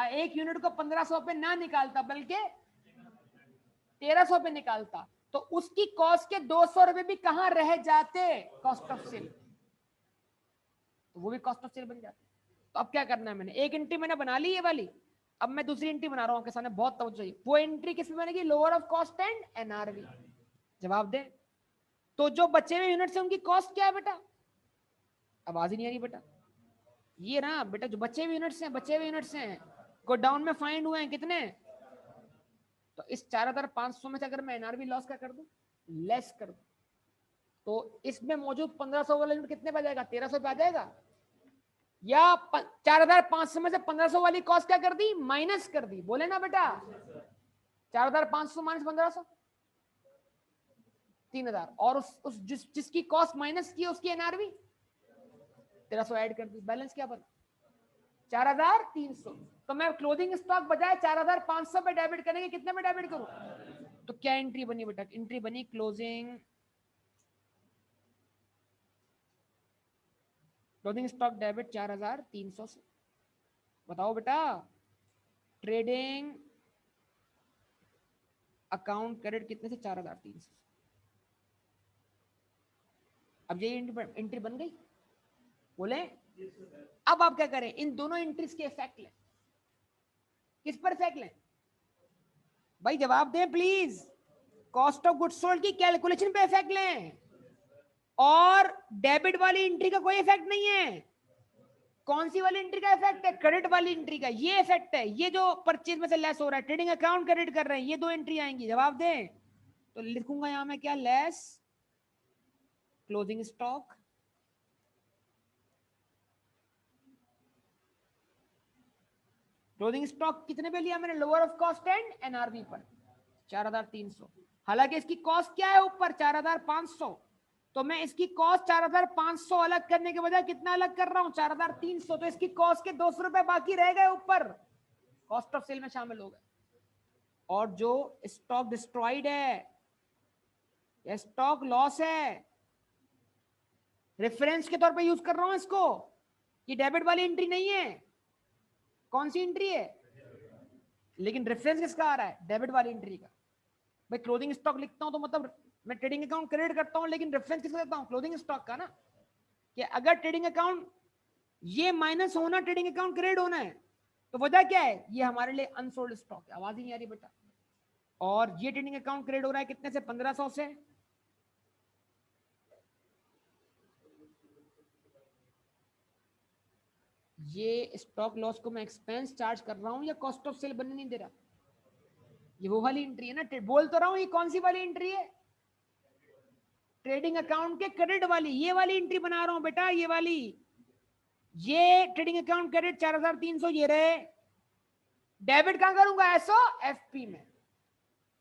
एक यूनिट को 1,500 पे ना निकालता बल्कि 1,300 पे निकालता, तो उसकी कॉस्ट के 200 रुपए भी कहां रह जाते? कॉस्ट ऑफ सेल, तो वो भी कॉस्ट ऑफ सेल बन जाते। तो अब क्या करना है? मैंने एक एंट्री मैंने बना ली ये वाली, अब मैं दूसरी एंट्री बना रहा हूं आपके सामने, बहुत तवज्जो चाहिए। वो एंट्री किसमें बनेगी? Lower of cost and NRV. जवाब दे। तो जो बचे हुए यूनिट्स हैं उनकी कॉस्ट क्या है बेटा? आवाज ही नहीं आ रही बेटा। ये ना बेटा, जो बचे हुए यूनिट्स हैं, बचे हुए यूनिट्स हैं गोडाउन में फाइंड हुए हैं कितने? तो इस 4,500 में से अगर मैं एनआरवी लॉस का कर दूं, लेस कर दूं, तो इसमें मौजूद 1,500 वाला यूनिट कितने पे आ जाएगा? 1,300 पे आ जाएगा। या 4,500 में से 1,500 वाली कॉस्ट क्या कर दी? माइनस कर दी। बोले ना बेटा, 4,500 माइनस 1,500 3,000, और उस जिसकी कॉस्ट माइनस की उसकी एनआरवी 1,300 ऐड कर दी। बैलेंस क्या बना? 4,300। तो मैं क्लोजिंग स्टॉक बजाय 4,500 पे डेबिट करेंगे, कितने में डेबिट करूं? तो क्या एंट्री बनी बेटा? एंट्री बनी क्लोजिंग स्टॉक डेबिट 4,300 से। बताओ बेटा, ट्रेडिंग अकाउंट क्रेडिट कितने से? 4,300। अब ये एंट्री बन गई। बोले अब आप क्या करें? इन दोनों एंट्रीज के इफेक्ट लें। किस पर इफेक्ट लें भाई? जवाब दें please. Cost of goods sold की कैलकुलेशन पे इफेक्ट लें, और डेबिट वाली एंट्री का कोई इफेक्ट नहीं है। कौन सी वाली एंट्री का इफेक्ट है? क्रेडिट वाली एंट्री का ये इफेक्ट है। ये जो परचेज में से लेस हो रहा है, ट्रेडिंग अकाउंट क्रेडिट कर रहे हैं, ये दो एंट्री आएंगी। जवाब दें। तो लिखूंगा यहां मैं क्या? Less closing stock closing stock कितने पे लिया मैंने? Lower of cost and NRV पर 4,300। हालांकि इसकी कॉस्ट क्या है ऊपर? 4,500। तो मैं इसकी कॉस्ट 4,500 अलग करने के बजाय कितना अलग कर रहा हूं? 4,300। तो इसकी कॉस्ट के 200 रुपए बाकी रह गए ऊपर, कॉस्ट ऑफ सेल में शामिल हो गए। और जो स्टॉक डिस्ट्रॉइड है या स्टॉक लॉस है, रेफरेंस के तौर पे यूज कर रहा हूं इसको, ये डेबिट वाली एंट्री नहीं है। कौन सी एंट्री है? लेकिन रेफरेंस किसका आ रहा है? डेबिट वाली एंट्री का। भाई क्लोजिंग स्टॉक लिखता हूं तो मतलब मैं ट्रेडिंग अकाउंट क्रेडिट करता हूं, लेकिन रेफरेंस किसका देता हूं? क्लोजिंग स्टॉक का ना। कि अगर ट्रेडिंग अकाउंट ये माइनस होना, ट्रेडिंग अकाउंट क्रेडिट होना है, तो वजह क्या है? ये हमारे लिए अनसोल्ड स्टॉक है। आवाज ही नहीं आ रही बेटा। और ये ट्रेडिंग अकाउंट क्रेडिट हो रहा है कितने से? 1,500 से। ये स्टॉक लॉस को मैं एक्सपेंस चार्ज कर रहा हूं या कॉस्ट ऑफ सेल बनने नहीं दे रहा? ये वो वाली एंट्री है ना, बोल तो रहा हूं। ये कौन सी वाली एंट्री है? ट्रेडिंग अकाउंट के क्रेडिट वाली। ये वाली एंट्री बना रहा हूं बेटा, ये वाली। ये ट्रेडिंग अकाउंट क्रेडिट 4,300 ये रहे। डेबिट कहां करूंगा? एसओ एफपी में।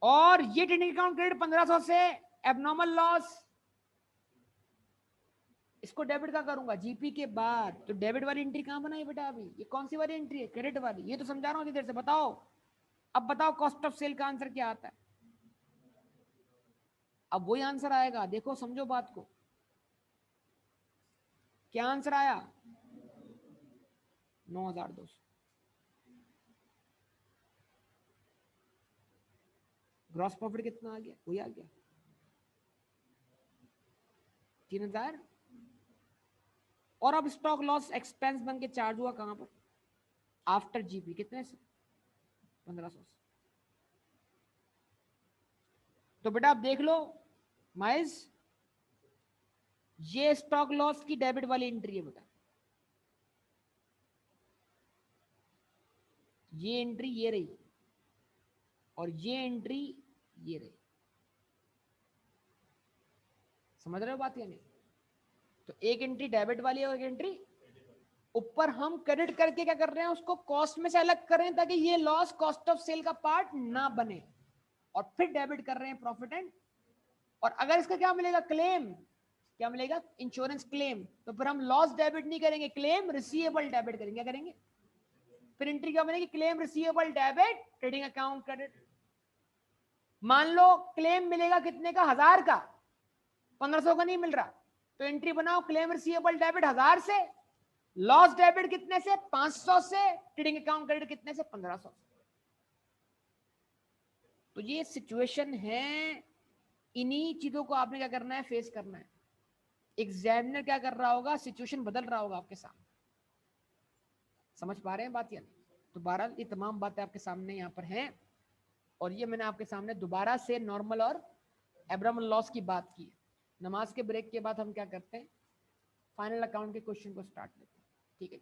और ये ट्रेडिंग अकाउंट क्रेडिट 1,500 से एबनॉर्मल लॉस, इसको डेबिट का करूंगा जीपी के बाद। तो डेबिट वाली एंट्री कहां बनाई बेटा? अभी ये कौन सी वाली एंट्री है? क्रेडिट वाली। ये तो समझा रहा हूं देर से। बताओ, अब बताओ कॉस्ट ऑफ सेल का आंसर क्या आता है? अब वही आंसर आएगा। देखो समझो बात को, क्या आंसर आया? 9,200। ग्रॉस प्रॉफिट कितना आ गया? वही आ गया 3,000। और अब स्टॉक लॉस एक्सपेंस बन के चार्ज हुआ कहां पर? After GP. कितने से? 1,500 से। तो बेटा आप देख लो माइज, ये स्टॉक लॉस की डेबिट वाली एंट्री है बेटा। ये एंट्री ये रही, और ये एंट्री ये रही। समझ रहे हो बात या नहीं? तो एक एंट्री डेबिट वाली है और एक एंट्री ऊपर हम क्रेडिट करके क्या कर रहे हैं, उसको कॉस्ट में से अलग कर रहे हैं ताकि ये लॉस कॉस्ट ऑफ सेल का पार्ट ना बने, और फिर डेबिट कर रहे हैं प्रॉफिट एंड। और अगर इसका क्या मिलेगा, क्लेम, क्या मिलेगा, इंश्योरेंस क्लेम, तो फिर हम लॉस डेबिट नहीं करेंगे, क्लेम रिसीवेबल डेबिट करेंगे। क्या करेंगे, फिर एंट्री क्या बनेगी, claim receivable debit trading account credit. मान लो क्लेम मिलेगा कितने का, 1000 का, 1500 का नहीं मिल रहा, तो एंट्री बनाओ क्लेम रिसीवेबल डेबिट 1000 से, लॉस डेबिट कितने से, 500 से, ट्रेडिंग अकाउंट क्रेडिट कितने से, 1500। तो ये सिचुएशन है, इन्हीं चीजों को आपने क्या करना है, फेस करना है। एग्जामिनर क्या कर रहा होगा, सिचुएशन बदल रहा होगा आपके सामने। समझ पा रहे हैं बात या नहीं? तो बहरहाल ये तमाम बातें आपके सामने यहाँ पर हैं, और ये मैंने आपके सामने दोबारा से नॉर्मल और एब्नॉर्मल लॉस की बात की है। नमाज के ब्रेक के बाद हम क्या करते हैं, फाइनल अकाउंट के क्वेश्चन को स्टार्ट करते हैं, ठीक है।